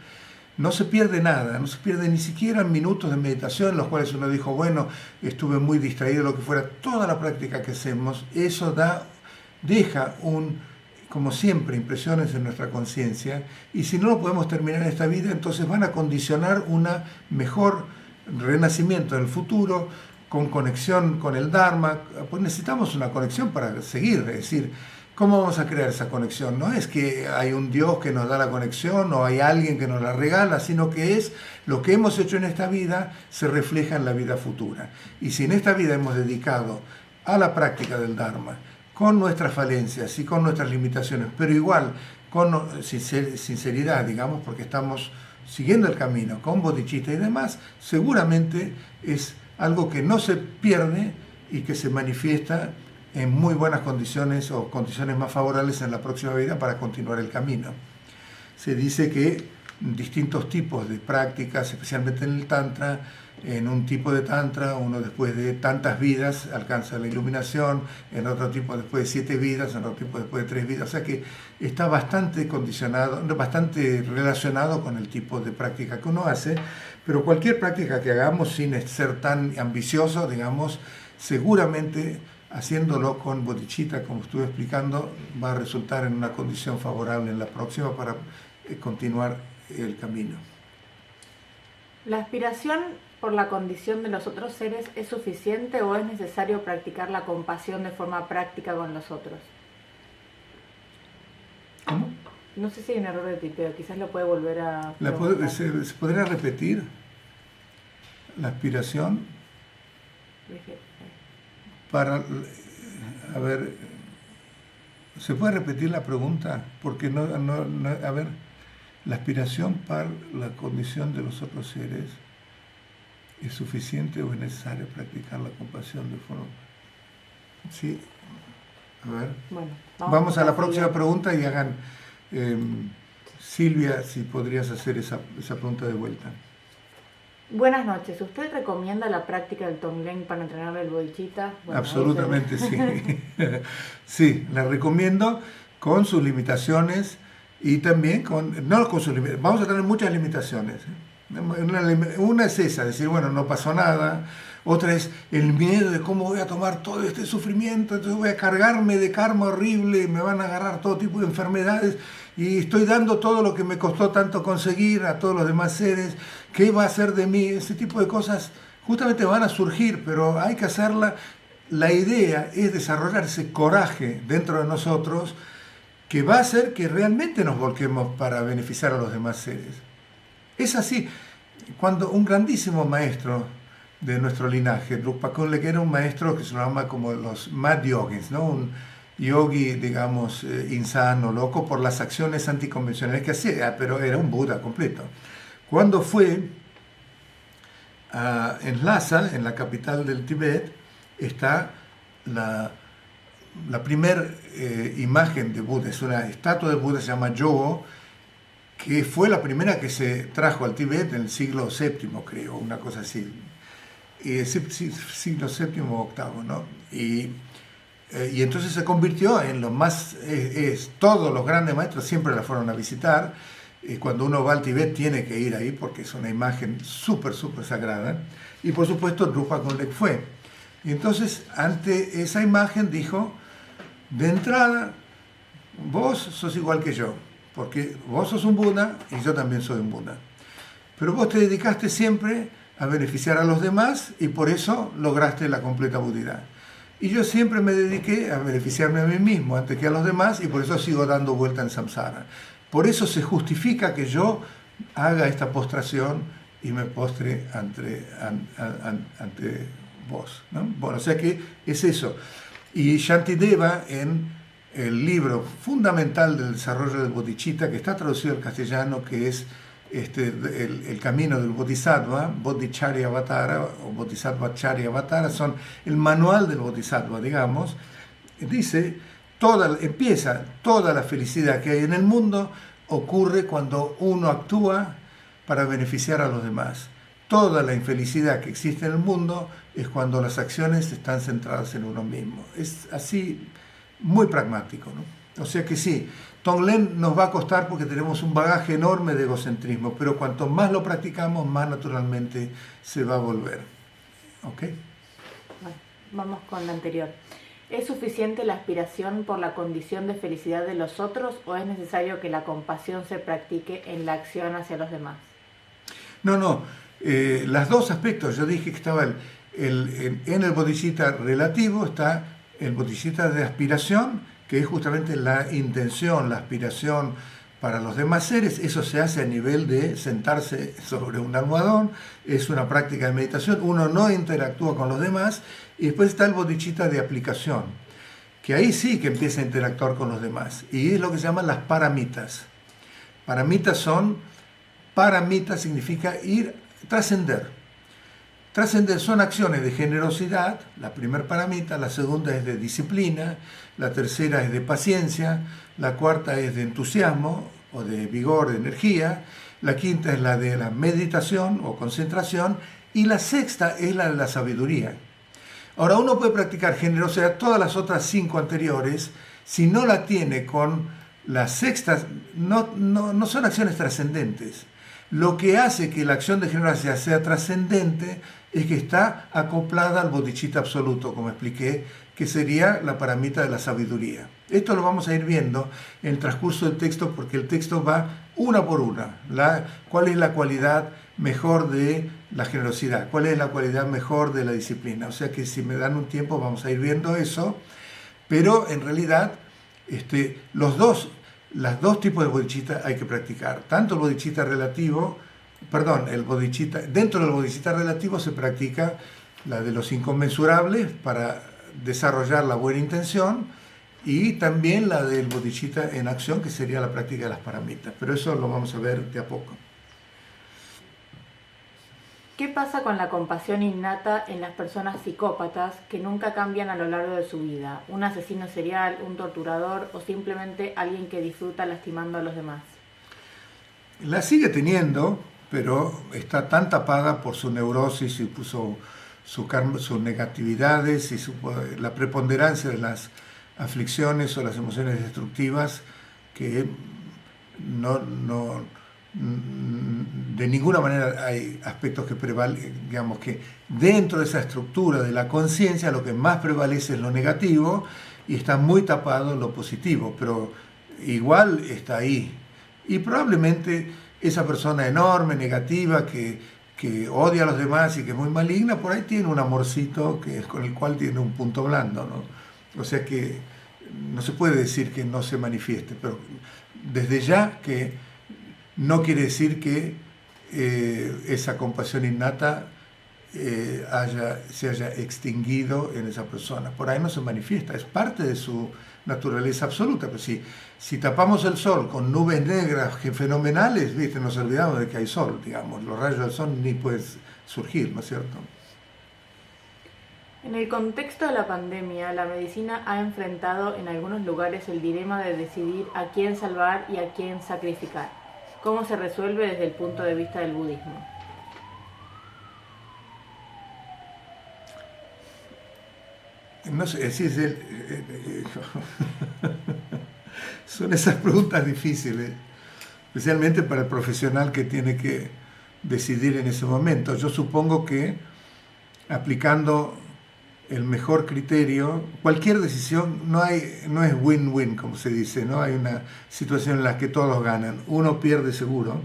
no se pierde nada, no se pierde ni siquiera minutos de meditación en los cuales uno dijo, bueno, estuve muy distraído, lo que fuera. Toda la práctica que hacemos, eso deja como siempre, impresiones en nuestra conciencia, y si no lo podemos terminar en esta vida, entonces van a condicionar un mejor renacimiento en el futuro, con conexión con el Dharma. Pues necesitamos una conexión para seguir, es decir, ¿cómo vamos a crear esa conexión? No es que hay un Dios que nos da la conexión o hay alguien que nos la regala, sino que es lo que hemos hecho en esta vida se refleja en la vida futura. Y si en esta vida hemos dedicado a la práctica del Dharma, con nuestras falencias y con nuestras limitaciones, pero igual con sinceridad, digamos, porque estamos siguiendo el camino, con bodhicitta y demás, seguramente es algo que no se pierde y que se manifiesta en muy buenas condiciones o condiciones más favorables en la próxima vida para continuar el camino. Se dice que distintos tipos de prácticas, especialmente en el Tantra, en un tipo de Tantra, uno después de tantas vidas alcanza la iluminación, en otro tipo después de 7 vidas, en otro tipo después de 3 vidas, o sea que está bastante condicionado, bastante relacionado con el tipo de práctica que uno hace, pero cualquier práctica que hagamos sin ser tan ambicioso, digamos, seguramente haciéndolo con bodhicitta, como estuve explicando, va a resultar en una condición favorable en la próxima para continuar el camino. ¿La aspiración por la condición de los otros seres es suficiente o es necesario practicar la compasión de forma práctica con los otros? ¿Cómo? No sé si hay un error de tipeo, quizás lo puede volver a... ¿Se podría repetir la aspiración? Para... A ver, ¿se puede repetir la pregunta? Porque a ver, la aspiración para la condición de los otros seres, ¿es suficiente o es necesario practicar la compasión de forma? Sí, a ver. Bueno, vamos a la próxima pregunta y hagan, Silvia, si podrías hacer esa pregunta de vuelta. Buenas noches. ¿Usted recomienda la práctica del Tonglen para entrenar el bodhicitta? Bueno, absolutamente sí. Sí, la recomiendo con sus limitaciones y también no con sus limitaciones. Vamos a tener muchas limitaciones. Una es esa, decir, bueno, no pasó nada. Otra es el miedo de cómo voy a tomar todo este sufrimiento, entonces voy a cargarme de karma horrible, me van a agarrar todo tipo de enfermedades y estoy dando todo lo que me costó tanto conseguir a todos los demás seres. ¿Qué va a hacer de mí? Ese tipo de cosas justamente van a surgir, pero hay que hacerla. La idea es desarrollar ese coraje dentro de nosotros que va a hacer que realmente nos volquemos para beneficiar a los demás seres. Es así. Cuando un grandísimo maestro de nuestro linaje, Drukpa Kunle, que era un maestro que se llama como los mad yogis, ¿no? Un yogi, digamos, insano, loco por las acciones anticonvencionales que hacía, pero era un Buda completo. Cuando fue En Lhasa, en la capital del Tíbet, está la primera imagen de Buda. Es una estatua de Buda, se llama Yogo, que fue la primera que se trajo al Tíbet en el siglo VII, creo, una cosa así. Siglo VII o octavo, ¿no? Y entonces se convirtió en lo más... todos los grandes maestros siempre la fueron a visitar. Cuando uno va al Tíbet tiene que ir ahí porque es una imagen súper, súper sagrada. Y por supuesto Drupa Golek fue. Y entonces ante esa imagen dijo, de entrada, vos sos igual que yo, porque vos sos un Buda y yo también soy un Buda. Pero vos te dedicaste siempre a beneficiar a los demás y por eso lograste la completa budidad. Y yo siempre me dediqué a beneficiarme a mí mismo antes que a los demás y por eso sigo dando vuelta en samsara. Por eso se justifica que yo haga esta postración y me postre ante vos, ¿no? Bueno, o sea que es eso. Y Shantideva, en el libro fundamental del desarrollo del bodhicitta, que está traducido al castellano, que es el camino del Bodhisattva, Bodhicharya Avatara o Bodhisattva Charya Avatara, son el manual del Bodhisattva, digamos, dice, empieza toda la felicidad que hay en el mundo, ocurre cuando uno actúa para beneficiar a los demás. Toda la infelicidad que existe en el mundo es cuando las acciones están centradas en uno mismo. Es así, muy pragmático, ¿no? O sea que sí, Tonglen nos va a costar porque tenemos un bagaje enorme de egocentrismo, pero cuanto más lo practicamos, más naturalmente se va a volver. ¿Ok? Bueno, vamos con la anterior. ¿Es suficiente la aspiración por la condición de felicidad de los otros o es necesario que la compasión se practique en la acción hacia los demás? No. Los dos aspectos. Yo dije que estaba en el bodhicitta relativo, está el bodhicitta de aspiración, que es justamente la intención, la aspiración para los demás seres. Eso se hace a nivel de sentarse sobre un almohadón, es una práctica de meditación, uno no interactúa con los demás, y después está el bodhicitta de aplicación, que ahí sí que empieza a interactuar con los demás, y es lo que se llaman las paramitas. Paramitas significa trascender. Trascender son acciones de generosidad, la primera paramita, la segunda es de disciplina, la tercera es de paciencia, la cuarta es de entusiasmo o de vigor, de energía, la quinta es la de la meditación o concentración y la sexta es la de la sabiduría. Ahora uno puede practicar generosidad, todas las otras 5 anteriores, si no la tiene con la sexta, no son acciones trascendentes. Lo que hace que la acción de generosidad sea trascendente es que está acoplada al bodhicitta absoluto, como expliqué, que sería la paramita de la sabiduría. Esto lo vamos a ir viendo en el transcurso del texto, porque el texto va una por una. ¿Cuál es la cualidad mejor de la generosidad? ¿Cuál es la cualidad mejor de la disciplina? O sea que si me dan un tiempo vamos a ir viendo eso, pero en realidad los dos tipos de bodhicitta hay que practicar. Tanto el bodhicitta relativo, dentro del bodhicitta relativo se practica la de los inconmensurables para desarrollar la buena intención y también la del bodhicitta en acción, que sería la práctica de las paramitas. Pero eso lo vamos a ver de a poco. ¿Qué pasa con la compasión innata en las personas psicópatas que nunca cambian a lo largo de su vida? ¿Un asesino serial, un torturador o simplemente alguien que disfruta lastimando a los demás? La sigue teniendo, pero está tan tapada por su neurosis y sus negatividades y la preponderancia de las aflicciones o las emociones destructivas que de ninguna manera hay aspectos que prevalen, digamos que dentro de esa estructura de la conciencia lo que más prevalece es lo negativo y está muy tapado lo positivo, pero igual está ahí. Y probablemente esa persona enorme, negativa, que odia a los demás y que es muy maligna, por ahí tiene un amorcito con el cual tiene un punto blando, ¿no? O sea que no se puede decir que no se manifieste, pero desde ya que no quiere decir que esa compasión innata se haya extinguido en esa persona. Por ahí no se manifiesta, es parte de su naturaleza absoluta. Pues si tapamos el sol con nubes negras fenomenales, ¿viste? Nos olvidamos de que hay sol, digamos. Los rayos del sol ni pueden surgir, ¿no es cierto? En el contexto de la pandemia, la medicina ha enfrentado en algunos lugares el dilema de decidir a quién salvar y a quién sacrificar. ¿Cómo se resuelve desde el punto de vista del budismo? No sé, son esas preguntas difíciles, especialmente para el profesional que tiene que decidir en ese momento. Yo supongo que aplicando el mejor criterio, cualquier decisión no es win-win, como se dice, no hay una situación en la que todos ganan, uno pierde seguro.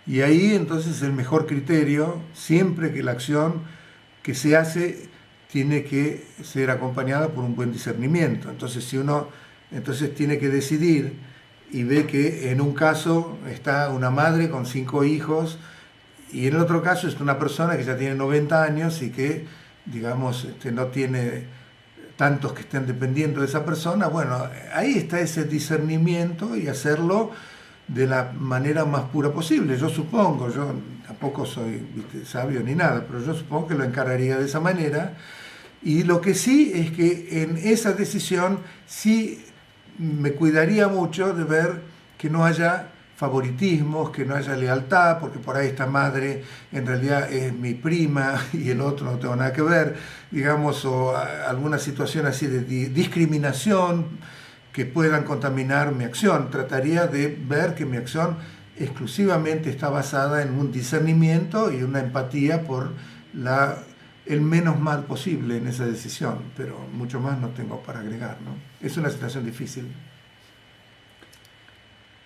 Y ahí entonces el mejor criterio, siempre que la acción que se hace tiene que ser acompañada por un buen discernimiento. Entonces si uno tiene que decidir y ve que en un caso está una madre con 5 hijos y en el otro caso es una persona que ya tiene 90 años y que, digamos, no tiene tantos que estén dependiendo de esa persona, bueno, ahí está ese discernimiento y hacerlo de la manera más pura posible. Yo supongo, yo tampoco soy sabio ni nada, pero yo supongo que lo encararía de esa manera. Y lo que sí es que en esa decisión sí me cuidaría mucho de ver que no haya favoritismos, que no haya lealtad, porque por ahí esta madre en realidad es mi prima y el otro no tengo nada que ver, digamos, o alguna situación así de discriminación que puedan contaminar mi acción. Trataría de ver que mi acción exclusivamente está basada en un discernimiento y una empatía por el menos mal posible en esa decisión, pero mucho más no tengo para agregar, ¿no? Es una situación difícil.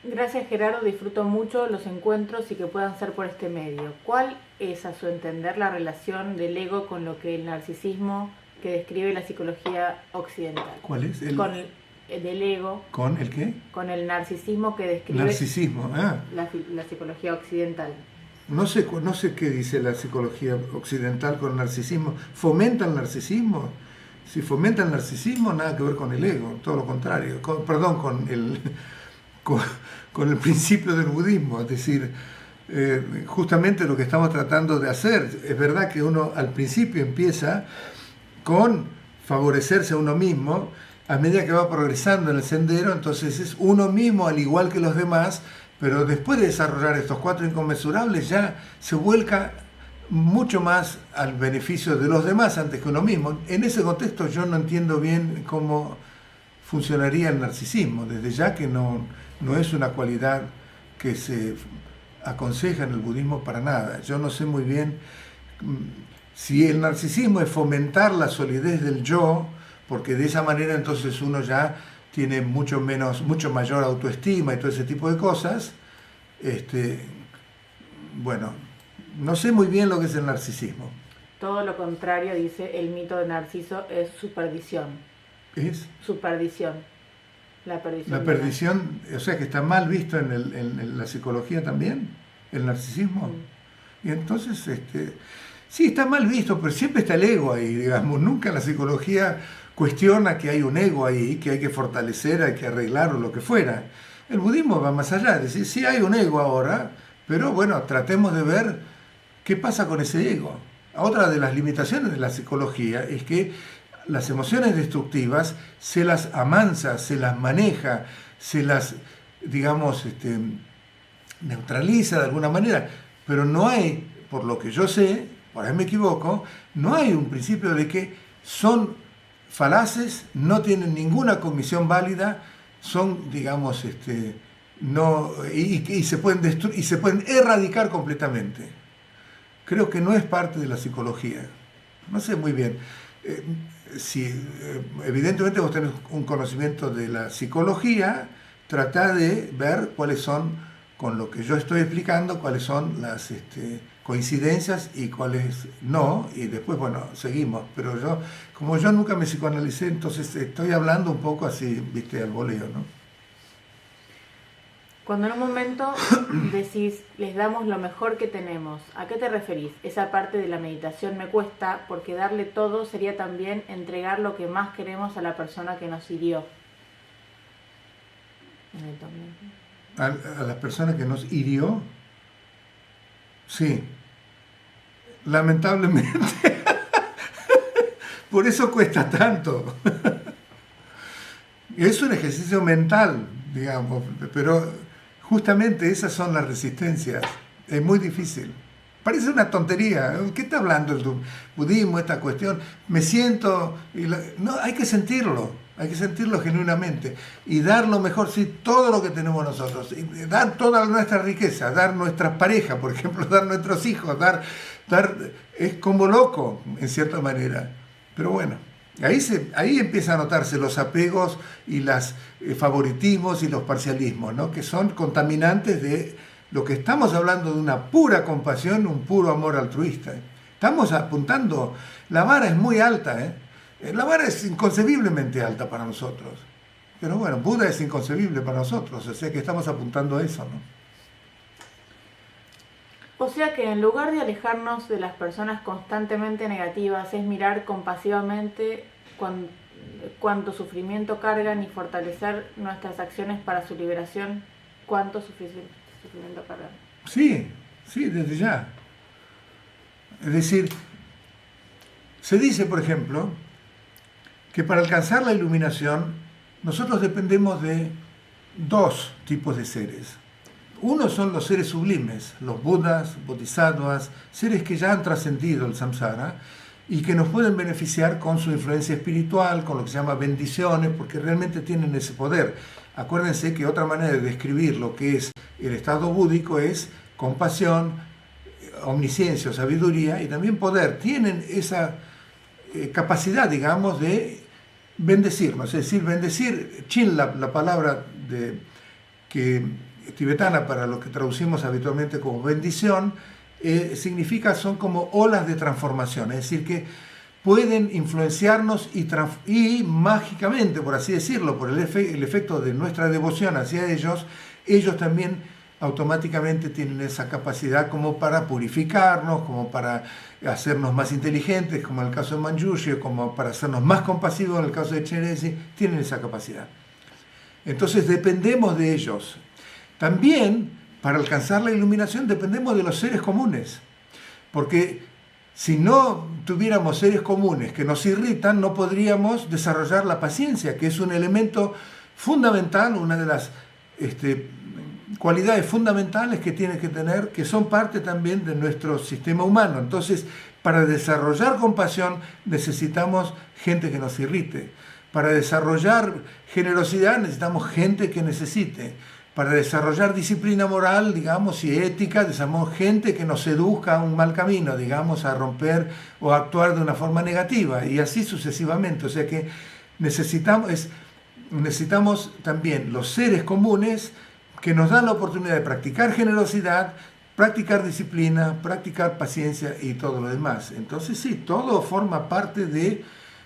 Gracias, Gerardo, disfruto mucho los encuentros y que puedan ser por este medio. ¿Cuál es, a su entender, la relación del ego con lo que el narcisismo que describe la psicología occidental? ¿Cuál es? Del ego. ¿Con el qué? Con el narcisismo que describe narcisismo, la psicología occidental. No sé qué dice la psicología occidental con el narcisismo. ¿Fomenta el narcisismo? Si fomenta el narcisismo, nada que ver con el ego, todo lo contrario. Con el principio del budismo, es decir, justamente lo que estamos tratando de hacer. Es verdad que uno al principio empieza con favorecerse a uno mismo, a medida que va progresando en el sendero, entonces es uno mismo al igual que los demás, pero después de desarrollar estos 4 inconmensurables ya se vuelca mucho más al beneficio de los demás antes que uno mismo. En ese contexto yo no entiendo bien cómo funcionaría el narcisismo, desde ya que no es una cualidad que se aconseja en el budismo para nada. Yo no sé muy bien si el narcisismo es fomentar la solidez del yo, porque de esa manera entonces uno ya tiene mucho mayor autoestima y todo ese tipo de cosas. Bueno, no sé muy bien lo que es el narcisismo. Todo lo contrario, dice el mito de Narciso, es superdición. ¿Es? Superdición. La perdición. La perdición, o sea que está mal visto en la psicología también, el narcisismo. Y entonces, sí, está mal visto, pero siempre está el ego ahí, digamos. Nunca la psicología cuestiona que hay un ego ahí, que hay que fortalecer, hay que arreglar o lo que fuera. El budismo va más allá, es decir, sí hay un ego ahora, pero bueno, tratemos de ver qué pasa con ese ego. Otra de las limitaciones de la psicología es que las emociones destructivas se las amansa, se las maneja, se las, digamos, neutraliza de alguna manera, pero no hay, por lo que yo sé, por ahí me equivoco, no hay un principio de que son falaces, no tienen ninguna cognición válida, son, digamos, no, y se pueden destruir y se pueden erradicar completamente. Creo que no es parte de la psicología. No sé muy bien. Evidentemente vos tenés un conocimiento de la psicología, tratá de ver cuáles son, con lo que yo estoy explicando, cuáles son las coincidencias y cuáles no, y después, bueno, seguimos. Pero como yo nunca me psicoanalicé, entonces estoy hablando un poco así, viste, al voleo, ¿no? Cuando en un momento decís, les damos lo mejor que tenemos, ¿a qué te referís? Esa parte de la meditación me cuesta porque darle todo sería también entregar lo que más queremos a la persona que nos hirió. A la persona que nos hirió, sí, lamentablemente. Por eso cuesta tanto. Es un ejercicio mental, digamos, pero justamente esas son las resistencias. Es muy difícil. Parece una tontería. ¿Qué está hablando el budismo, esta cuestión? Me siento... No, hay que sentirlo genuinamente. Y dar lo mejor, sí, todo lo que tenemos nosotros. Y dar toda nuestra riqueza, dar nuestras parejas, por ejemplo, dar nuestros hijos, dar es como loco, en cierta manera. Pero bueno, ahí empieza a notarse los apegos y los favoritismos y los parcialismos, ¿no? Que son contaminantes de lo que estamos hablando, de una pura compasión, un puro amor altruista. Estamos apuntando, la vara es muy alta, la vara es inconcebiblemente alta para nosotros. Pero bueno, Buda es inconcebible para nosotros, o sea que estamos apuntando a eso, ¿no? O sea que en lugar de alejarnos de las personas constantemente negativas, es mirar compasivamente cuánto sufrimiento cargan y fortalecer nuestras acciones para su liberación. ¿Cuánto sufrimiento cargan? Sí, desde ya. Es decir, se dice, por ejemplo, que para alcanzar la iluminación nosotros dependemos de dos tipos de seres. Uno son los seres sublimes, los budas, bodhisattvas, seres que ya han trascendido el samsara y que nos pueden beneficiar con su influencia espiritual, con lo que se llama bendiciones, porque realmente tienen ese poder. Acuérdense que otra manera de describir lo que es el estado búdico es compasión, omnisciencia o sabiduría y también poder. Tienen esa capacidad, digamos, de bendecirnos, es decir, bendecir, chin, la palabra tibetana para lo que traducimos habitualmente como bendición, significa, son como olas de transformación, es decir, que pueden influenciarnos y mágicamente, por así decirlo, por el efecto de nuestra devoción hacia ellos también automáticamente tienen esa capacidad como para purificarnos, como para hacernos más inteligentes, como en el caso de Manjushri, como para hacernos más compasivos en el caso de Chenrezig, tienen esa capacidad. Entonces dependemos de ellos. También, para alcanzar la iluminación, dependemos de los seres comunes, porque si no tuviéramos seres comunes que nos irritan, no podríamos desarrollar la paciencia, que es un elemento fundamental, una de las cualidades fundamentales que tiene que tener, que son parte también de nuestro sistema humano. Entonces, para desarrollar compasión necesitamos gente que nos irrite. Para desarrollar generosidad necesitamos gente que necesite. Para desarrollar disciplina moral, digamos, y ética, necesitamos gente que nos seduzca a un mal camino, digamos, a romper o a actuar de una forma negativa, y así sucesivamente. O sea que necesitamos también los seres comunes que nos dan la oportunidad de practicar generosidad, practicar disciplina, practicar paciencia y todo lo demás. Entonces sí, todo forma parte de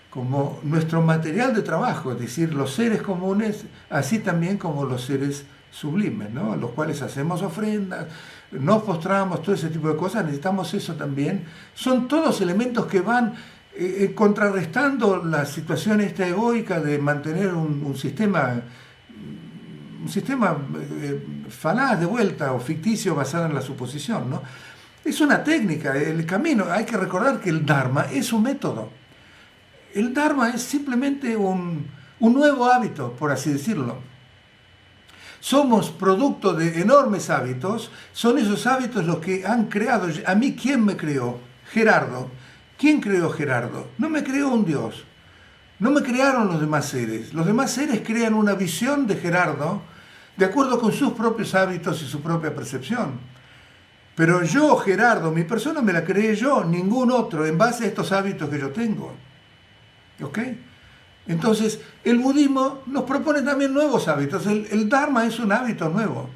como nuestro material de trabajo, es decir, los seres comunes, así también como los seres sublimes, ¿no? Los cuales hacemos ofrendas, nos postramos, todo ese tipo de cosas, necesitamos eso también. Son todos elementos que van contrarrestando la situación esta egoica de mantener un sistema falaz de vuelta o ficticio basado en la suposición, ¿no? Es una técnica, el camino. Hay que recordar que el Dharma es un método. El Dharma es simplemente un nuevo hábito, por así decirlo. Somos producto de enormes hábitos, son esos hábitos los que han creado. A mí, ¿quién me creó? Gerardo. ¿Quién creó Gerardo? No me creó un Dios. No me crearon los demás seres. Los demás seres crean una visión de Gerardo de acuerdo con sus propios hábitos y su propia percepción. Pero yo, Gerardo, mi persona me la creé yo, ningún otro, en base a estos hábitos que yo tengo. ¿Ok? Entonces, el budismo nos propone también nuevos hábitos. El Dharma es un hábito nuevo.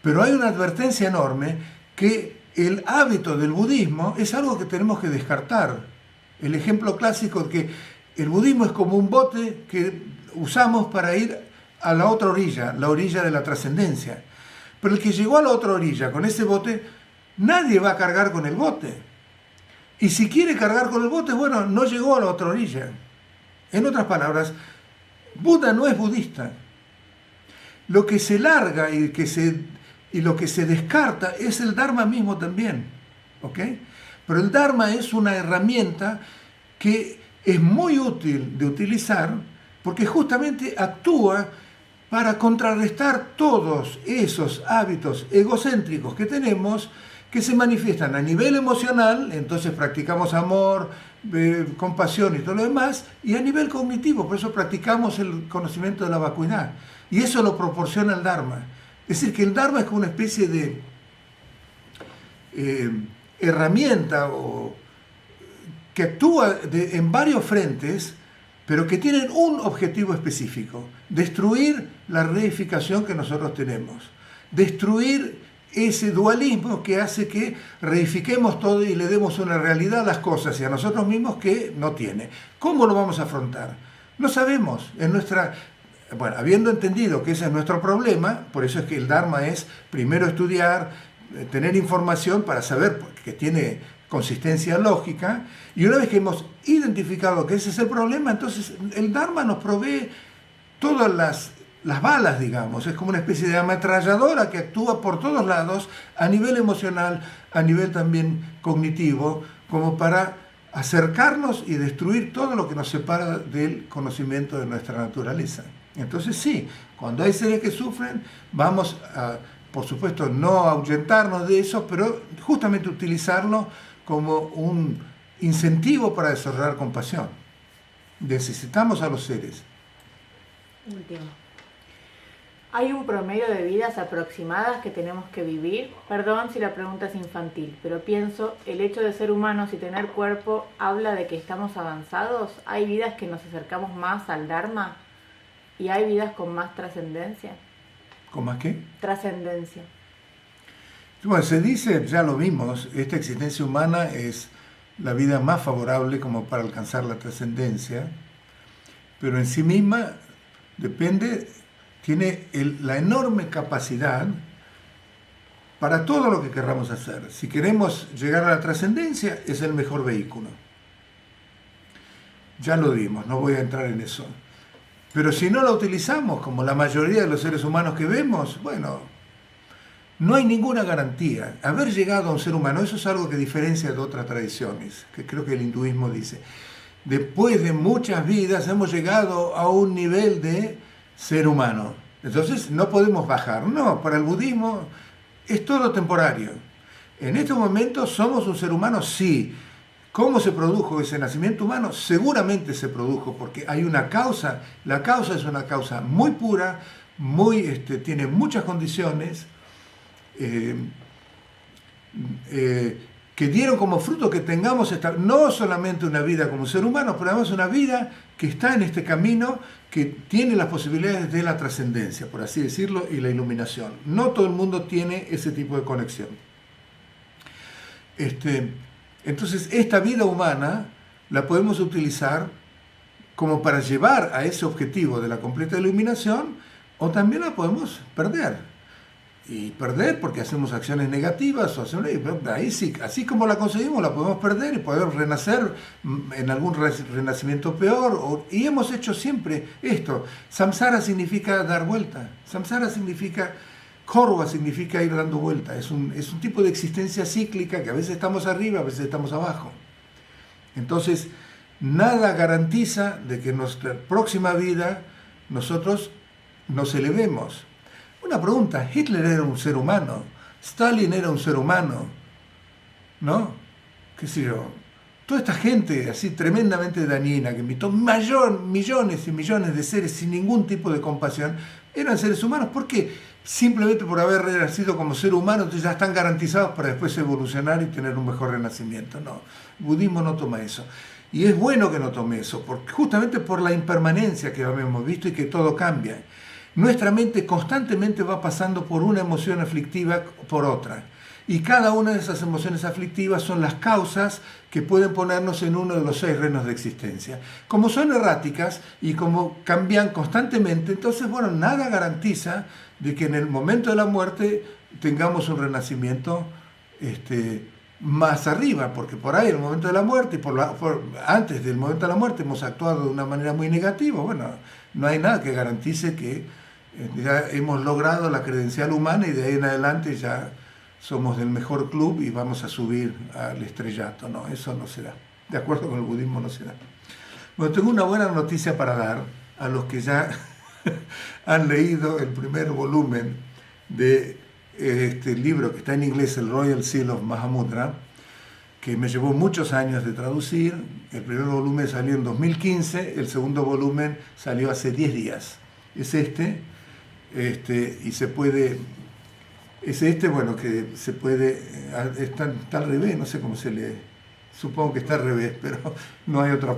Pero hay una advertencia enorme que el hábito del budismo es algo que tenemos que descartar. El ejemplo clásico de que el budismo es como un bote que usamos para ir a la otra orilla, la orilla de la trascendencia. Pero el que llegó a la otra orilla con ese bote, nadie va a cargar con el bote. Y si quiere cargar con el bote, bueno, no llegó a la otra orilla. En otras palabras, Buda no es budista. Lo que se larga y lo que se descarta es el Dharma mismo también. ¿Ok? Pero el Dharma es una herramienta que es muy útil de utilizar porque justamente actúa para contrarrestar todos esos hábitos egocéntricos que tenemos que se manifiestan a nivel emocional, entonces practicamos amor, compasión y todo lo demás, y a nivel cognitivo, por eso practicamos el conocimiento de la vacuidad. Y eso lo proporciona el Dharma. Es decir, que el Dharma es como una especie de herramienta que actúa en varios frentes, pero que tienen un objetivo específico: destruir la reificación que nosotros tenemos, destruir ese dualismo que hace que reifiquemos todo y le demos una realidad a las cosas y a nosotros mismos que no tiene. ¿Cómo lo vamos a afrontar? No sabemos. Bueno, habiendo entendido que ese es nuestro problema, por eso es que el Dharma es primero estudiar, tener información para saber que tiene consistencia lógica, y una vez que hemos identificado que ese es el problema, entonces el Dharma nos provee todas las balas, digamos. Es como una especie de ametralladora que actúa por todos lados, a nivel emocional, a nivel también cognitivo, como para acercarnos y destruir todo lo que nos separa del conocimiento de nuestra naturaleza. Entonces sí, cuando hay seres que sufren, vamos a, por supuesto, no ahuyentarnos de eso, pero justamente utilizarlo como un incentivo para desarrollar compasión. Necesitamos a los seres. Último. ¿Hay un promedio de vidas aproximadas que tenemos que vivir? Perdón si la pregunta es infantil, pero pienso, el hecho de ser humanos y tener cuerpo habla de que estamos avanzados. ¿Hay vidas que nos acercamos más al Dharma? ¿Y hay vidas con más trascendencia? ¿Con más qué? Trascendencia. Bueno, se dice, ya lo vimos, esta existencia humana es la vida más favorable como para alcanzar la trascendencia, pero en sí misma tiene la enorme capacidad para todo lo que querramos hacer. Si queremos llegar a la trascendencia, es el mejor vehículo. Ya lo vimos, no voy a entrar en eso. Pero si no la utilizamos, como la mayoría de los seres humanos que vemos, bueno, no hay ninguna garantía. Haber llegado a un ser humano, eso es algo que diferencia de otras tradiciones, que creo que el hinduismo dice. Después de muchas vidas hemos llegado a un nivel de ser humano. Entonces no podemos bajar. No, para el budismo es todo temporario. En este momento somos un ser humano, sí. ¿Cómo se produjo ese nacimiento humano? Seguramente se produjo porque hay una causa. La causa es una causa muy pura, tiene muchas condiciones que dieron como fruto que tengamos no solamente una vida como ser humano, pero además una vida que está en este camino, que tiene las posibilidades de la trascendencia, por así decirlo, y la iluminación. No todo el mundo tiene ese tipo de conexión. Entonces, esta vida humana la podemos utilizar como para llevar a ese objetivo de la completa iluminación, o también la podemos perder. Y perder porque hacemos acciones negativas, ahí sí, así como la conseguimos, la podemos perder y podemos renacer en algún renacimiento peor. Y hemos hecho siempre esto. Samsara significa dar vuelta. Samsara significa, Korva significa ir dando vuelta. Es un tipo de existencia cíclica que a veces estamos arriba, a veces estamos abajo. Entonces, nada garantiza de que en nuestra próxima vida nosotros nos elevemos. Una pregunta, Hitler era un ser humano, Stalin era un ser humano, ¿no? ¿Qué sé yo? Toda esta gente así tremendamente dañina que invitó millones y millones de seres sin ningún tipo de compasión, eran seres humanos. ¿Por qué? Simplemente por haber renacido como ser humano, entonces ya están garantizados para después evolucionar y tener un mejor renacimiento. No, el budismo no toma eso. Y es bueno que no tome eso, justamente por la impermanencia que habíamos visto y que todo cambia. Nuestra mente constantemente va pasando por una emoción aflictiva por otra. y cada una de esas emociones aflictivas son las causas que pueden ponernos en uno de los 6 reinos de existencia. Como son erráticas y como cambian constantemente, entonces, bueno, nada garantiza de que en el momento de la muerte tengamos un renacimiento más arriba, porque por ahí, en el momento de la muerte y antes del momento de la muerte hemos actuado de una manera muy negativa. Bueno, no hay nada que garantice que ya hemos logrado la credencial humana y de ahí en adelante ya somos del mejor club y vamos a subir al estrellato. No, eso no se da. De acuerdo con el budismo no se da. Bueno, tengo una buena noticia para dar a los que ya han leído el primer volumen de este libro que está en inglés, el Royal Seal of Mahamudra, que me llevó muchos años de traducir. El primer volumen salió en 2015, el segundo volumen salió hace 10 días. Es y se puede, bueno, que se puede, está al revés, no sé cómo se lee, supongo que está al revés, pero no hay otra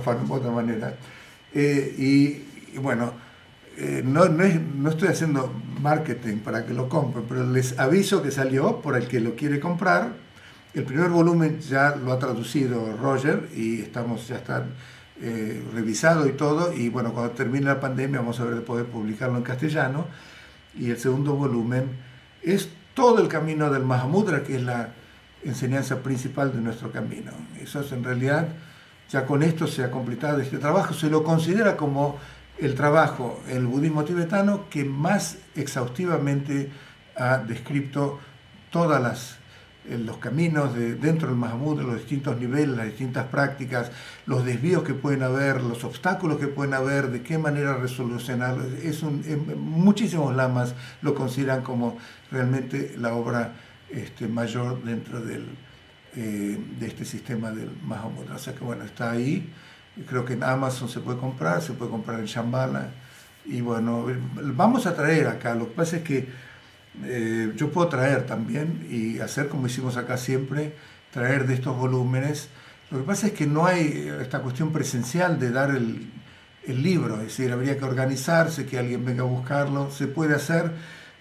manera. Y bueno, no estoy haciendo marketing para que lo compren, pero les aviso que salió por el que lo quiere comprar. El primer volumen ya lo ha traducido Roger y ya está revisado y todo, y bueno, cuando termine la pandemia vamos a ver de poder publicarlo en castellano. Y el segundo volumen es todo el camino del Mahamudra, que es la enseñanza principal de nuestro camino. Eso es, en realidad, ya con esto se ha completado este trabajo. Se lo considera como el trabajo en el budismo tibetano que más exhaustivamente ha descrito todas los caminos dentro del Mahamudra, los distintos niveles, las distintas prácticas, los desvíos que pueden haber, los obstáculos que pueden haber, de qué manera resolucionarlos. Muchísimos lamas lo consideran como realmente la obra mayor dentro de este sistema del Mahamudra. O sea que bueno, está ahí. Creo que en Amazon se puede comprar en Shambhala. Y bueno, vamos a traer acá. Lo que pasa es que yo puedo traer también y hacer como hicimos acá siempre, traer de estos volúmenes. Lo que pasa es que no hay esta cuestión presencial de dar el libro, es decir, habría que organizarse, que alguien venga a buscarlo. Se puede hacer.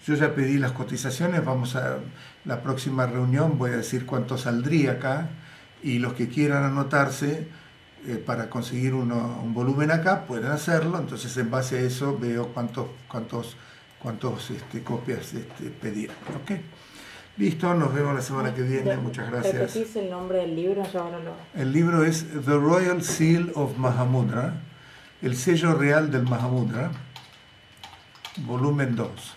Yo ya pedí las cotizaciones, vamos a la próxima reunión, voy a decir cuánto saldría acá, y los que quieran anotarse para conseguir un volumen acá pueden hacerlo. Entonces, en base a eso veo cuántas copias pedir. ¿Ok? Listo, nos vemos la semana que viene. Muchas gracias. ¿Repetís el nombre del libro? Yo ahora El libro es The Royal Seal of Mahamudra, el sello real del Mahamudra, volumen 2.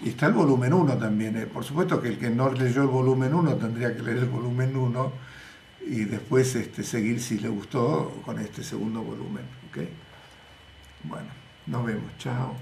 Y está el volumen 1 también. Por supuesto que el que no leyó el volumen 1 tendría que leer el volumen 1 y después seguir, si le gustó, con este segundo volumen. ¿Ok? Bueno, nos vemos. Chao.